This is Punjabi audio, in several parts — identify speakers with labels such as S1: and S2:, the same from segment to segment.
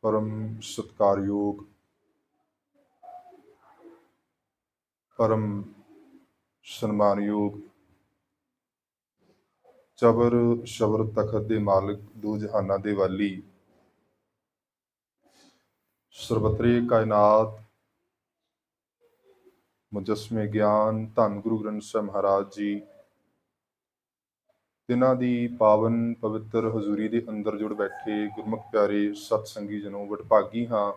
S1: परम सत्कारयोग परम सन्मानयोग चबर शबर तखत दे मालिक दो जहाना दे वाली ਸਰਬਤਰੇ कायनात मुजस्मे ज्ञान धन गुरु ग्रंथ ਸਾਹਿਬ ਮਹਾਰਾਜ ਜੀ तिन्हां दी पावन पवित्र हजूरी दे अंदर जुड़ बैठे गुरमुख प्यारे सतसंगी जनों वडभागी हाँ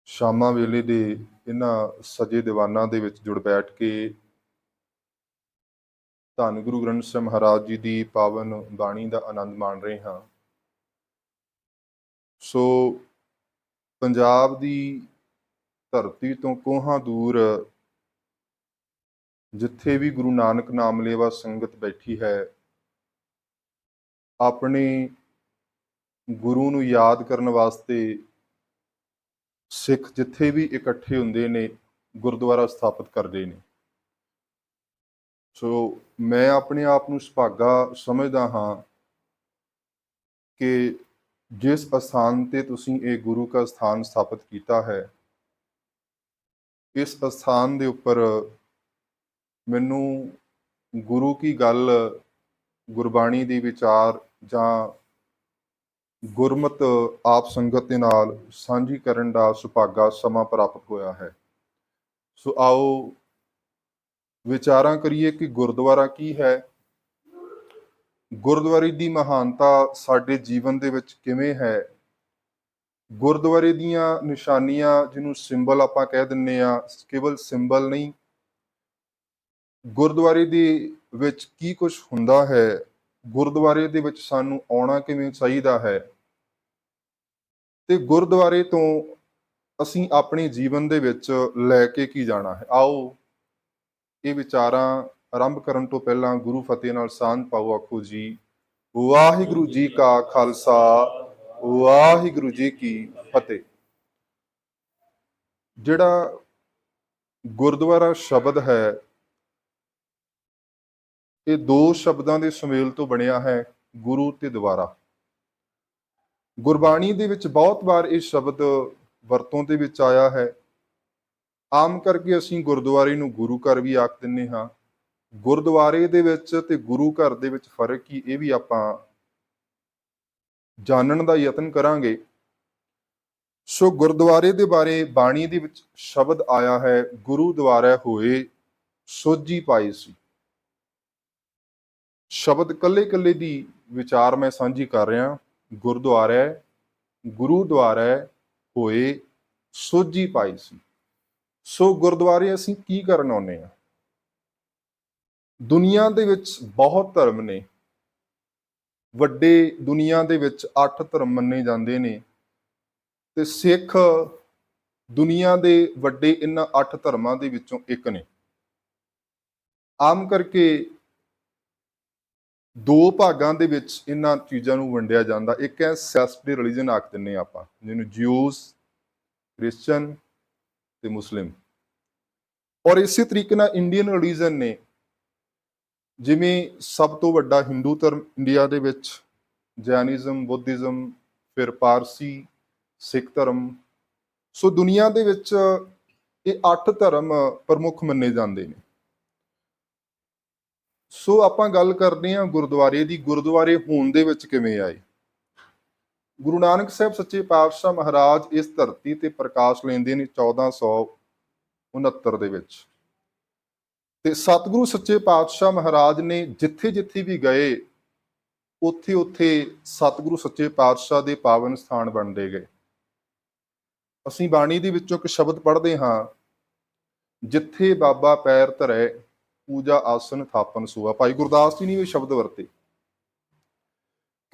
S1: शामां वेले दे इन्हां सजे दीवानां दे विच जुड़ बैठ के धन गुरु ग्रंथ ਸਾਹਿਬ ਮਹਾਰਾਜ जी दी पावन बाणी दा आनंद माण रहे हाँ। सो पंजाब दी धरती तो कोहां दूर जिथे भी गुरु नानक नाम लेवा संगत बैठी है अपने गुरु नूं याद करने वास्ते सिख जिथे भी इकट्ठे हुंदे ने गुरुद्वारा स्थापित करते हैं। सो मैं अपने आप नूं सुभागा समझदा हाँ कि जिस स्थान ते तुसीं ये गुरु का स्थान स्थापित किया है इस स्थान दे उपर मैनू गुरु की गल गुरबाणी दी विचार जां गुरमत आप संगत दे नाल सांझी करन दा सुभागा समा प्राप्त होया है। सो आओ विचारां करिए कि गुरुद्वारा की है, गुरुद्वारे दी महानता साडे जीवन दे विच किवें है, गुरुद्वारे दीयां निशानियां जिन्हों सिंबल आपां कह दिंदे आ केवल सिंबल नहीं, गुरुद्वारे दे विच की कुछ हुंदा है, गुरुद्वारे दे विच सानू आउणा किवें चाहीदा है ते गुरुद्वारे तो असीं अपने जीवन दे विच लैके की जाना है। आओ ये विचारां आरंभ करन तो पहलां गुरु फतेह नाल सांझ पाओ। आखो जी वाहिगुरू जी का खालसा वाहिगुरू जी की फतेह। जिहड़ा गुरुद्वारा शब्द है ये दो शब्दां दे सुमेल तो बनिया है, गुरु ते द्वारा। गुरबाणी दे विच बहुत बार ये शब्द वरतों दे विच आया है। आम करके असीं गुरुद्वारे नूं गुरु घर भी आख दिंदे हां। गुरुद्वारे दे विच ते गुरु घर दे विच फर्क की ये भी आपां जानन दा यतन करांगे। सो गुरुद्वारे दे बारे बाणी दे विच शब्द आया है, गुरु द्वारा होए सोझी पाई सी। शब्द कल्ले कल्ले दी विचार मैं सांझी कर रहा। गुरुद्वारा गुरु द्वारा होए सोझी पाई सी। सो गुरुद्वारे असीं की करन आउंदे आ। दुनिया दे विच बहुत धर्म ने, वड्डे दुनिया दे विच 8 धर्म मन्ने जांदे ने ते सिख दुनिया दे वड्डे इन्हां 8 धर्मां दे विचों एक ने। आम करके दो भागां दे विच इन्हां चीज़ां नूं वंडिया जांदा। एक है सैसडे रिलीजन आख दिंदे आपां, जिहनूं ज्यूस, क्रिश्चन ते मुस्लिम। और इसे तरीके नाल इंडियन रिलीजन ने, जिवें सब तो वड्डा हिंदू धर्म इंडिया दे विच जैनिज़म, बुद्धिज़म, फिर पारसी, सिख धर्म। सो दुनिया दे विच ये 8 धर्म प्रमुख मन्ने जांदे ने। सो आपां गल करदे हां गुरुद्वारे दी। गुरुद्वारे होण दे विच किवें आए। गुरु नानक साहब सच्चे पातशाह महाराज इस धरती ते प्रकाश लेंदे ने 1469 दे विच ते सतगुरु सच्चे पातशाह महाराज ने जिथे जिथे भी गए उत्थे उत्थे सतगुरु सच्चे पातशाह दे पावन स्थान बनते गए। असीं बाणी दे विचों एक शब्द पढ़दे हां, जिथे बाबा पैर धरै पूजा आसन थापन सोआ। भाई गुरदास जी ने ये शब्द वरते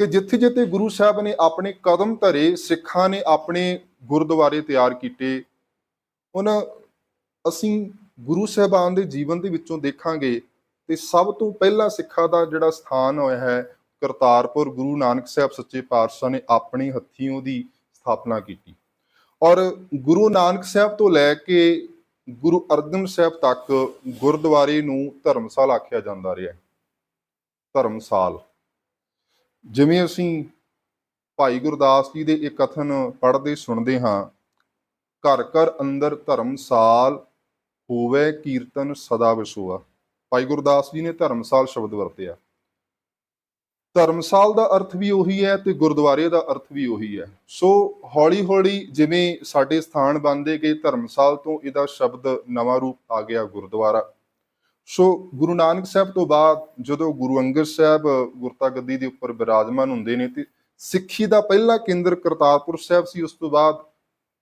S1: कि जिथे जिथे गुरु साहब ने अपने कदम धरे, सिखां ने अपने गुरुद्वारे तैयार किए। हुण असीं गुरु साहबान दे जीवन दे विचों देखांगे ते सब तो पहला सिखा दा जिहड़ा स्थान होया है करतारपुर, गुरु नानक साहब सच्चे पातशाह ने अपने हत्थीं उहदी स्थापना की। और गुरु नानक साहब तो लैके गुरु अर्जन साहब तक गुरुद्वारे नूं धर्मशाला आख्या जांदा रहा। धर्मशाल जिवें असीं ਭਾਈ ਗੁਰਦਾਸ ਜੀ ਦੇ ਇਹ ਕਥਨ ਪੜ੍ਹਦੇ ਸੁਣਦੇ ਹਾਂ, ਘਰ ਘਰ ਅੰਦਰ ਧਰਮਸਾਲ ਹੋਵੇ ਕੀਰਤਨ ਸਦਾ ਵਿਸੋਆ। ਭਾਈ ਗੁਰਦਾਸ ਜੀ ਨੇ ਧਰਮਸਾਲ ਸ਼ਬਦ ਵਰਤਿਆ। ਧਰਮਸਾਲ ਦਾ ਅਰਥ ਵੀ ਉਹੀ ਹੈ ਤੇ ਗੁਰਦੁਆਰੇ ਦਾ ਅਰਥ ਵੀ ਉਹੀ ਹੈ। ਸੋ ਹੌਲੀ ਹੌਲੀ ਜਿਵੇਂ ਸਾਡੇ ਸਥਾਨ ਬਣਦੇ ਗਏ, ਧਰਮਸਾਲ ਤੋਂ ਇਹਦਾ ਸ਼ਬਦ ਨਵਾਂ ਰੂਪ ਆ ਗਿਆ ਗੁਰਦੁਆਰਾ। ਸੋ ਗੁਰੂ ਨਾਨਕ ਸਾਹਿਬ ਤੋਂ ਬਾਅਦ ਜਦੋਂ ਗੁਰੂ ਅੰਗਦ ਸਾਹਿਬ ਗੁਰਤਾ ਗੱਦੀ ਦੇ ਉੱਪਰ ਬਿਰਾਜਮਾਨ ਹੁੰਦੇ ਨੇ ਤੇ ਸਿੱਖੀ ਦਾ ਪਹਿਲਾ ਕੇਂਦਰ ਕਰਤਾਰਪੁਰ ਸਾਹਿਬ ਸੀ। ਉਸ ਤੋਂ ਬਾਅਦ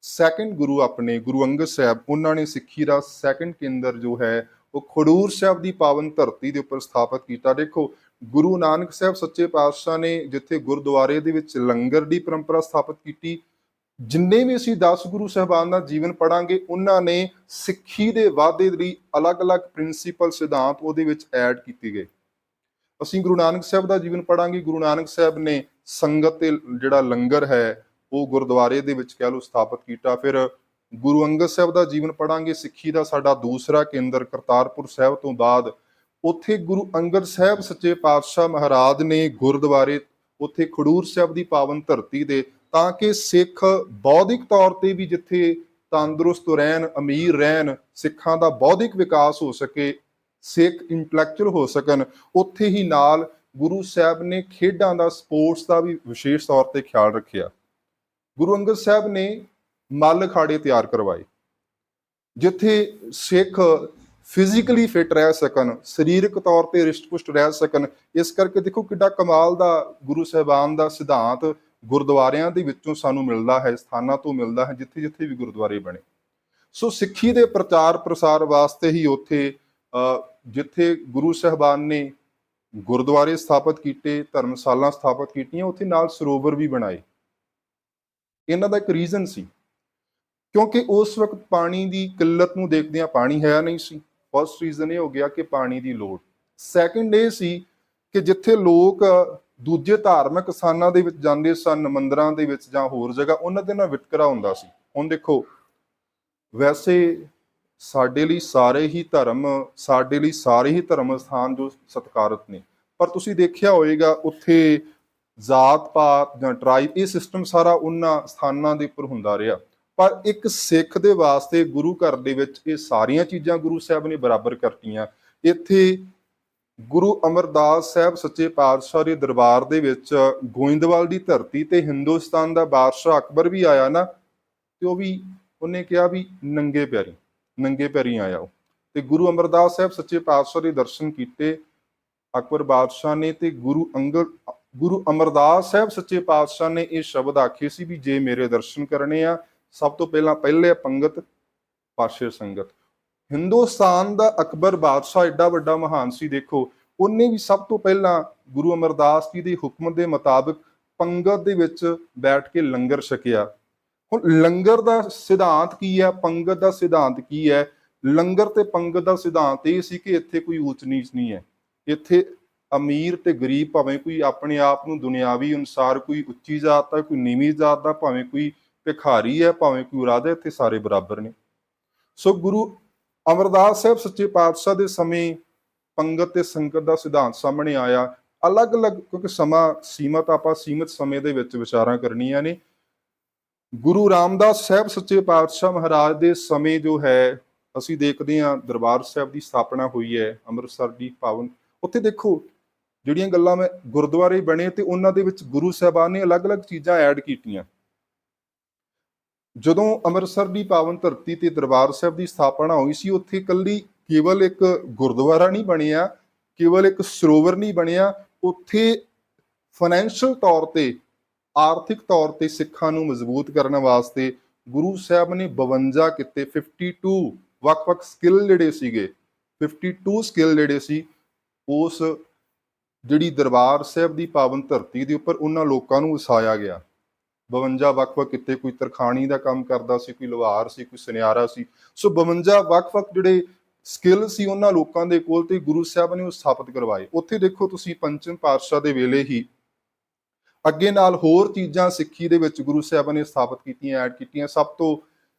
S1: ਸੈਕੰਡ ਗੁਰੂ ਆਪਣੇ ਗੁਰੂ ਅੰਗਦ ਸਾਹਿਬ, ਉਹਨਾਂ ਨੇ ਸਿੱਖੀ ਦਾ ਸੈਕੰਡ ਕੇਂਦਰ ਜੋ ਹੈ ਉਹ ਖਡੂਰ ਸਾਹਿਬ ਦੀ ਪਾਵਨ ਧਰਤੀ ਦੇ ਉੱਪਰ ਸਥਾਪਿਤ ਕੀਤਾ। ਦੇਖੋ, ਗੁਰੂ ਨਾਨਕ ਸਾਹਿਬ ਸੱਚੇ ਪਾਤਸ਼ਾਹ ਨੇ ਜਿੱਥੇ ਗੁਰਦੁਆਰੇ ਦੇ ਵਿੱਚ ਲੰਗਰ ਦੀ ਪਰੰਪਰਾ ਸਥਾਪਿਤ ਕੀਤੀ, ਜਿੰਨੇ ਵੀ ਅਸੀਂ 10 ਗੁਰੂ ਸਾਹਿਬਾਨ ਦਾ ਜੀਵਨ ਪੜਾਂਗੇ, ਉਹਨਾਂ ਨੇ ਸਿੱਖੀ ਦੇ ਵਾਧੇ ਲਈ ਅਲੱਗ-ਅਲੱਗ ਪ੍ਰਿੰਸੀਪਲ ਸਿਧਾਂਤ ਉਹਦੇ ਵਿੱਚ ਐਡ ਕੀਤੇ ਗਏ। ਅਸੀਂ ਗੁਰੂ ਨਾਨਕ ਸਾਹਿਬ ਦਾ ਜੀਵਨ ਪੜਾਂਗੇ, ਗੁਰੂ ਨਾਨਕ ਸਾਹਿਬ ਨੇ ਸੰਗਤ ਤੇ ਜਿਹੜਾ ਲੰਗਰ ਹੈ ਉਹ ਗੁਰਦੁਆਰੇ ਦੇ ਵਿੱਚ ਕਹਿ ਲਓ ਸਥਾਪਿਤ ਕੀਤਾ। ਫਿਰ ਗੁਰੂ ਅੰਗਦ ਸਾਹਿਬ ਦਾ ਜੀਵਨ ਪੜਾਂਗੇ, ਸਿੱਖੀ ਦਾ ਸਾਡਾ ਦੂਸਰਾ ਕੇਂਦਰ ਕਰਤਾਰਪੁਰ ਸਾਹਿਬ ਤੋਂ ਬਾਅਦ ਉੱਥੇ ਗੁਰੂ ਅੰਗਦ ਸਾਹਿਬ ਸੱਚੇ ਪਾਤਸ਼ਾਹ ਮਹਾਰਾਜ ਨੇ ਗੁਰਦੁਆਰੇ ਉੱਥੇ ਖਡੂਰ ਸਾਹਿਬ ਦੀ ਪਾਵਨ ਧਰਤੀ ਦੇ, ਤਾਂ ਕਿ ਸਿੱਖ ਬੌਧਿਕ ਤੌਰ ਤੇ ਵੀ ਜਿੱਥੇ ਤੰਦਰੁਸਤ ਰਹਿਣ, ਅਮੀਰ ਰਹਿਣ, ਸਿੱਖਾਂ ਦਾ ਬੌਧਿਕ ਵਿਕਾਸ ਹੋ ਸਕੇ, ਸਿੱਖ ਇੰਟੈਲੈਕਚੁਅਲ ਹੋ ਸਕਣ, ਉੱਥੇ ਹੀ ਨਾਲ ਗੁਰੂ ਸਾਹਿਬ ਨੇ ਖੇਡਾਂ ਦਾ, ਸਪੋਰਟਸ ਦਾ ਵੀ ਵਿਸ਼ੇਸ਼ ਤੌਰ ਤੇ ਖਿਆਲ ਰੱਖਿਆ। ਗੁਰੂ ਅੰਗਦ ਸਾਹਿਬ ਨੇ ਮੱਲ ਅਖਾੜੇ ਤਿਆਰ ਕਰਵਾਏ ਜਿੱਥੇ ਸਿੱਖ ਫਿਜ਼ੀਕਲੀ ਫਿਟ ਰਹਿ ਸਕਣ, ਸਰੀਰਕ ਤੌਰ ਤੇ ਰਿਸ਼ਟ-ਪੁਸ਼ਟ ਰਹਿ ਸਕਣ। ਇਸ ਕਰਕੇ ਦੇਖੋ ਕਿੱਡਾ ਕਮਾਲ ਦਾ ਗੁਰੂ ਸਾਹਿਬਾਨ ਦਾ ਸਿਧਾਂਤ ਗੁਰਦੁਆਰਿਆਂ ਦੇ ਵਿੱਚੋਂ ਸਾਨੂੰ ਮਿਲਦਾ ਹੈ, ਸਥਾਨਾਂ ਤੋਂ ਮਿਲਦਾ ਹੈ ਜਿੱਥੇ ਜਿੱਥੇ ਵੀ ਗੁਰਦੁਆਰੇ ਬਣੇ। ਸੋ ਸਿੱਖੀ ਦੇ ਪ੍ਰਚਾਰ ਪ੍ਰਸਾਰ ਵਾਸਤੇ ਹੀ ਉੱਥੇ ਜਿੱਥੇ ਗੁਰੂ ਸਾਹਿਬਾਨ ਨੇ ਗੁਰਦੁਆਰੇ ਸਥਾਪਿਤ ਕੀਤੇ, ਧਰਮਸ਼ਾਲਾ ਸਥਾਪਿਤ ਕੀਤੀਆਂ, ਉੱਥੇ ਨਾਲ ਸਰੋਵਰ ਵੀ ਬਣਾਏ। ਇਹਨਾਂ ਦਾ ਇੱਕ ਰੀਜ਼ਨ ਸੀ, ਕਿਉਂਕਿ ਉਸ ਵਕਤ ਪਾਣੀ ਦੀ ਕਿੱਲਤ ਨੂੰ ਦੇਖਦਿਆਂ ਪਾਣੀ ਹੈ ਨਹੀਂ ਸੀ। ਫਸਟ ਰੀਜ਼ਨ ਇਹ ਹੋ ਗਿਆ ਕਿ ਪਾਣੀ ਦੀ ਲੋੜ। ਸੈਕੰਡ ਇਹ ਸੀ ਕਿ ਜਿੱਥੇ ਲੋਕ ਦੂਜੇ ਧਾਰਮਿਕ ਸਥਾਨਾਂ ਦੇ ਵਿੱਚ ਜਾਂਦੇ ਸਨ, ਮੰਦਿਰਾਂ ਦੇ ਵਿੱਚ ਜਾਂ ਹੋਰ ਜਗ੍ਹਾ, ਉਹਨਾਂ ਦੇ ਨਾਲ ਵਿਤਕਰਾ ਹੁੰਦਾ ਸੀ। ਹੁਣ ਦੇਖੋ, ਵੈਸੇ ਸਾਡੇ ਲਈ ਸਾਰੇ ਹੀ ਧਰਮ ਸਥਾਨ ਜੋ ਸਤਿਕਾਰਤ ਨੇ, ਪਰ ਤੁਸੀਂ ਦੇਖਿਆ ਹੋਵੇਗਾ ਉੱਥੇ ਜਾਤ ਪਾਤ ਜਾਂ ਟਰਾਈਬ, ਇਹ ਸਿਸਟਮ ਸਾਰਾ ਉਹਨਾਂ ਸਥਾਨਾਂ ਦੇ ਉੱਪਰ ਹੁੰਦਾ ਰਿਹਾ। ਪਰ ਇੱਕ ਸਿੱਖ ਦੇ ਵਾਸਤੇ ਗੁਰੂ ਘਰ ਦੇ ਵਿੱਚ ਇਹ ਸਾਰੀਆਂ ਚੀਜ਼ਾਂ ਗੁਰੂ ਸਾਹਿਬ ਨੇ ਬਰਾਬਰ ਕਰਤੀਆਂ। ਇੱਥੇ ਗੁਰੂ ਅਮਰਦਾਸ ਸਾਹਿਬ ਸੱਚੇ ਪਾਤਸ਼ਾਹ ਦੇ ਦਰਬਾਰ ਦੇ ਵਿੱਚ ਗੋਇੰਦਵਾਲ ਦੀ ਧਰਤੀ ਤੇ ਹਿੰਦੁਸਤਾਨ ਦਾ ਬਾਦਸ਼ਾਹ ਅਕਬਰ ਵੀ ਆਇਆ ਨਾ, ਤੇ ਉਹ ਵੀ ਉਹਨੇ ਕਿਹਾ ਵੀ ਨੰਗੇ ਪੈਰੀ ਆਇਆ ਉਹ, ਤੇ ਗੁਰੂ ਅਮਰਦਾਸ ਸਾਹਿਬ ਸੱਚੇ ਪਾਤਸ਼ਾਹ ਦੇ ਦਰਸ਼ਨ ਕੀਤੇ ਅਕਬਰ ਬਾਦਸ਼ਾਹ ਨੇ। ਤੇ ਗੁਰੂ ਅਮਰਦਾਸ ਸਾਹਿਬ ਸੱਚੇ ਪਾਤਸ਼ਾਹ ਨੇ ਇਹ ਸ਼ਬਦ ਆਖੇ ਸੀ ਵੀ ਜੇ ਮੇਰੇ ਦਰਸ਼ਨ ਕਰਨੇ ਆ, ਸਭ ਤੋਂ ਪਹਿਲੇ ਪੰਗਤ ਪਾਸ਼ੇ ਸੰਗਤ। ਹਿੰਦੁਸਤਾਨ ਦਾ ਅਕਬਰ ਬਾਦਸ਼ਾਹ ਏਡਾ ਵੱਡਾ ਮਹਾਨ ਸੀ, ਦੇਖੋ ਉਹਨੇ ਵੀ ਸਭ ਤੋਂ ਪਹਿਲਾਂ ਗੁਰੂ ਅਮਰਦਾਸ ਜੀ ਦੇ ਹੁਕਮ ਦੇ ਮੁਤਾਬਕ ਪੰਗਤ ਦੇ ਵਿੱਚ ਬੈਠ ਕੇ ਲੰਗਰ ਛਕਿਆ। ਹੁਣ ਲੰਗਰ ਦਾ ਸਿਧਾਂਤ ਕੀ ਹੈ, ਪੰਗਤ ਦਾ ਸਿਧਾਂਤ ਕੀ ਹੈ? ਲੰਗਰ ਤੇ ਪੰਗਤ ਦਾ ਸਿਧਾਂਤ ਇਹ ਸੀ ਕਿ ਇੱਥੇ ਕੋਈ ਊਚ ਨੀਚ ਨਹੀਂ ਹੈ। ਇੱਥੇ ਅਮੀਰ ਤੇ ਗਰੀਬ, ਭਾਵੇਂ ਕੋਈ ਆਪਣੇ ਆਪ ਨੂੰ ਦੁਨਿਆਵੀ ਅਨੁਸਾਰ ਕੋਈ ਉੱਚੀ ਜਾਤ ਦਾ, ਕੋਈ ਨੀਵੀਂ ਜਾਤ ਦਾ, ਭਾਵੇਂ ਕੋਈ ਭਿਖਾਰੀ ਹੈ, ਭਾਵੇਂ ਕੋਈ ਰਾਜਾ, ਇੱਥੇ ਸਾਰੇ ਬਰਾਬਰ ਨੇ। ਸੋ ਗੁਰੂ ਅਮਰਦਾਸ ਸਾਹਿਬ ਸੱਚੇ ਪਾਤਸ਼ਾਹ ਦੇ ਸਮੇਂ ਪੰਗਤ ਤੇ ਸੰਗਤ ਦਾ ਸਿਧਾਂਤ ਸਾਹਮਣੇ ਆਇਆ। ਅਲੱਗ-ਅਲੱਗ, ਕਿਉਂਕਿ ਸਮਾਂ ਸੀਮਤ, ਆਪਾਂ ਸੀਮਤ ਸਮੇਂ ਦੇ ਵਿੱਚ ਵਿਚਾਰਾਂ ਕਰਨੀਆਂ ਨੇ। ਗੁਰੂ ਰਾਮਦਾਸ ਸਾਹਿਬ ਸੱਚੇ ਪਾਤਸ਼ਾਹ ਮਹਾਰਾਜ ਦੇ ਸਮੇਂ ਜੋ ਹੈ, ਅਸੀਂ ਦੇਖਦੇ ਹਾਂ ਦਰਬਾਰ ਸਾਹਿਬ ਦੀ ਸਥਾਪਨਾ ਹੋਈ ਹੈ ਅੰਮ੍ਰਿਤਸਰ ਦੀ ਪਾਵਨ। ਉੱਥੇ ਦੇਖੋ ਜਿਹੜੀਆਂ ਗੱਲਾਂ ਮੈਂ ਗੁਰਦੁਆਰੇ ਬਣੇ ਤੇ ਉਹਨਾਂ ਦੇ ਵਿੱਚ ਗੁਰੂ ਸਾਹਿਬਾਨ ਨੇ ਅਲੱਗ-ਅਲੱਗ ਚੀਜ਼ਾਂ ਐਡ ਕੀਤੀਆਂ। ਜਦੋਂ ਅੰਮ੍ਰਿਤਸਰ ਦੀ ਪਾਵਨ ਧਰਤੀ ਤੇ ਦਰਬਾਰ ਸਾਹਿਬ ਦੀ ਸਥਾਪਨਾ ਹੋਈ ਸੀ, ਉੱਥੇ ਕੇਵਲ ਇੱਕ ਗੁਰਦੁਆਰਾ ਨਹੀਂ ਬਣਿਆ, ਕੇਵਲ ਇੱਕ ਸਰੋਵਰ ਨਹੀਂ ਬਣਿਆ, ਉੱਥੇ ਫਾਈਨੈਂਸ਼ੀਅਲ ਤੌਰ ਤੇ, ਆਰਥਿਕ ਤੌਰ ਤੇ ਸਿੱਖਾਂ ਨੂੰ ਮਜ਼ਬੂਤ ਕਰਨ ਵਾਸਤੇ ਗੁਰੂ ਸਾਹਿਬ ਨੇ 52 ਕਿੱਤੇ, 52 ਵੱਖ-ਵੱਖ ਸਕਿੱਲ ਜਿਹੜੇ ਸੀਗੇ, 52 ਸਕਿੱਲ ਜਿਹੜੇ ਸੀ, ਉਸ ਜਿਹੜੀ ਦਰਬਾਰ ਸਾਹਿਬ ਦੀ ਪਾਵਨ ਧਰਤੀ ਦੇ ਉੱਪਰ ਉਹਨਾਂ ਲੋਕਾਂ ਨੂੰ ਵਸਾਇਆ ਗਿਆ। 52 ਵੱਖ-ਵੱਖ ਕਿੱਤੇ, ਕੋਈ ਤਰਖਾਣੀ ਦਾ ਕੰਮ ਕਰਦਾ ਸੀ, ਕੋਈ ਲੁਹਾਰ ਸੀ, ਕੋਈ ਸੁਨਿਆਰਾ ਸੀ। ਸੋ 52 ਵੱਖ-ਵੱਖ ਜਿਹੜੇ ਸਕਿੱਲ ਸੀ ਉਹਨਾਂ ਲੋਕਾਂ ਦੇ ਕੋਲ, ਤੇ ਗੁਰੂ ਸਾਹਿਬ ਨੇ ਉਹ ਸਥਾਪਿਤ ਕਰਵਾਏ। ਉੱਥੇ ਦੇਖੋ ਤੁਸੀਂ ਪੰਚਮ ਪਾਤਸ਼ਾਹ ਦੇ ਵੇਲੇ ਹੀ ਅੱਗੇ ਨਾਲ ਹੋਰ ਚੀਜ਼ਾਂ ਸਿੱਖੀ ਦੇ ਵਿੱਚ ਗੁਰੂ ਸਾਹਿਬ ਨੇ ਸਥਾਪਿਤ ਕੀਤੀਆਂ, ਐਡ ਕੀਤੀਆਂ। ਸਭ ਤੋਂ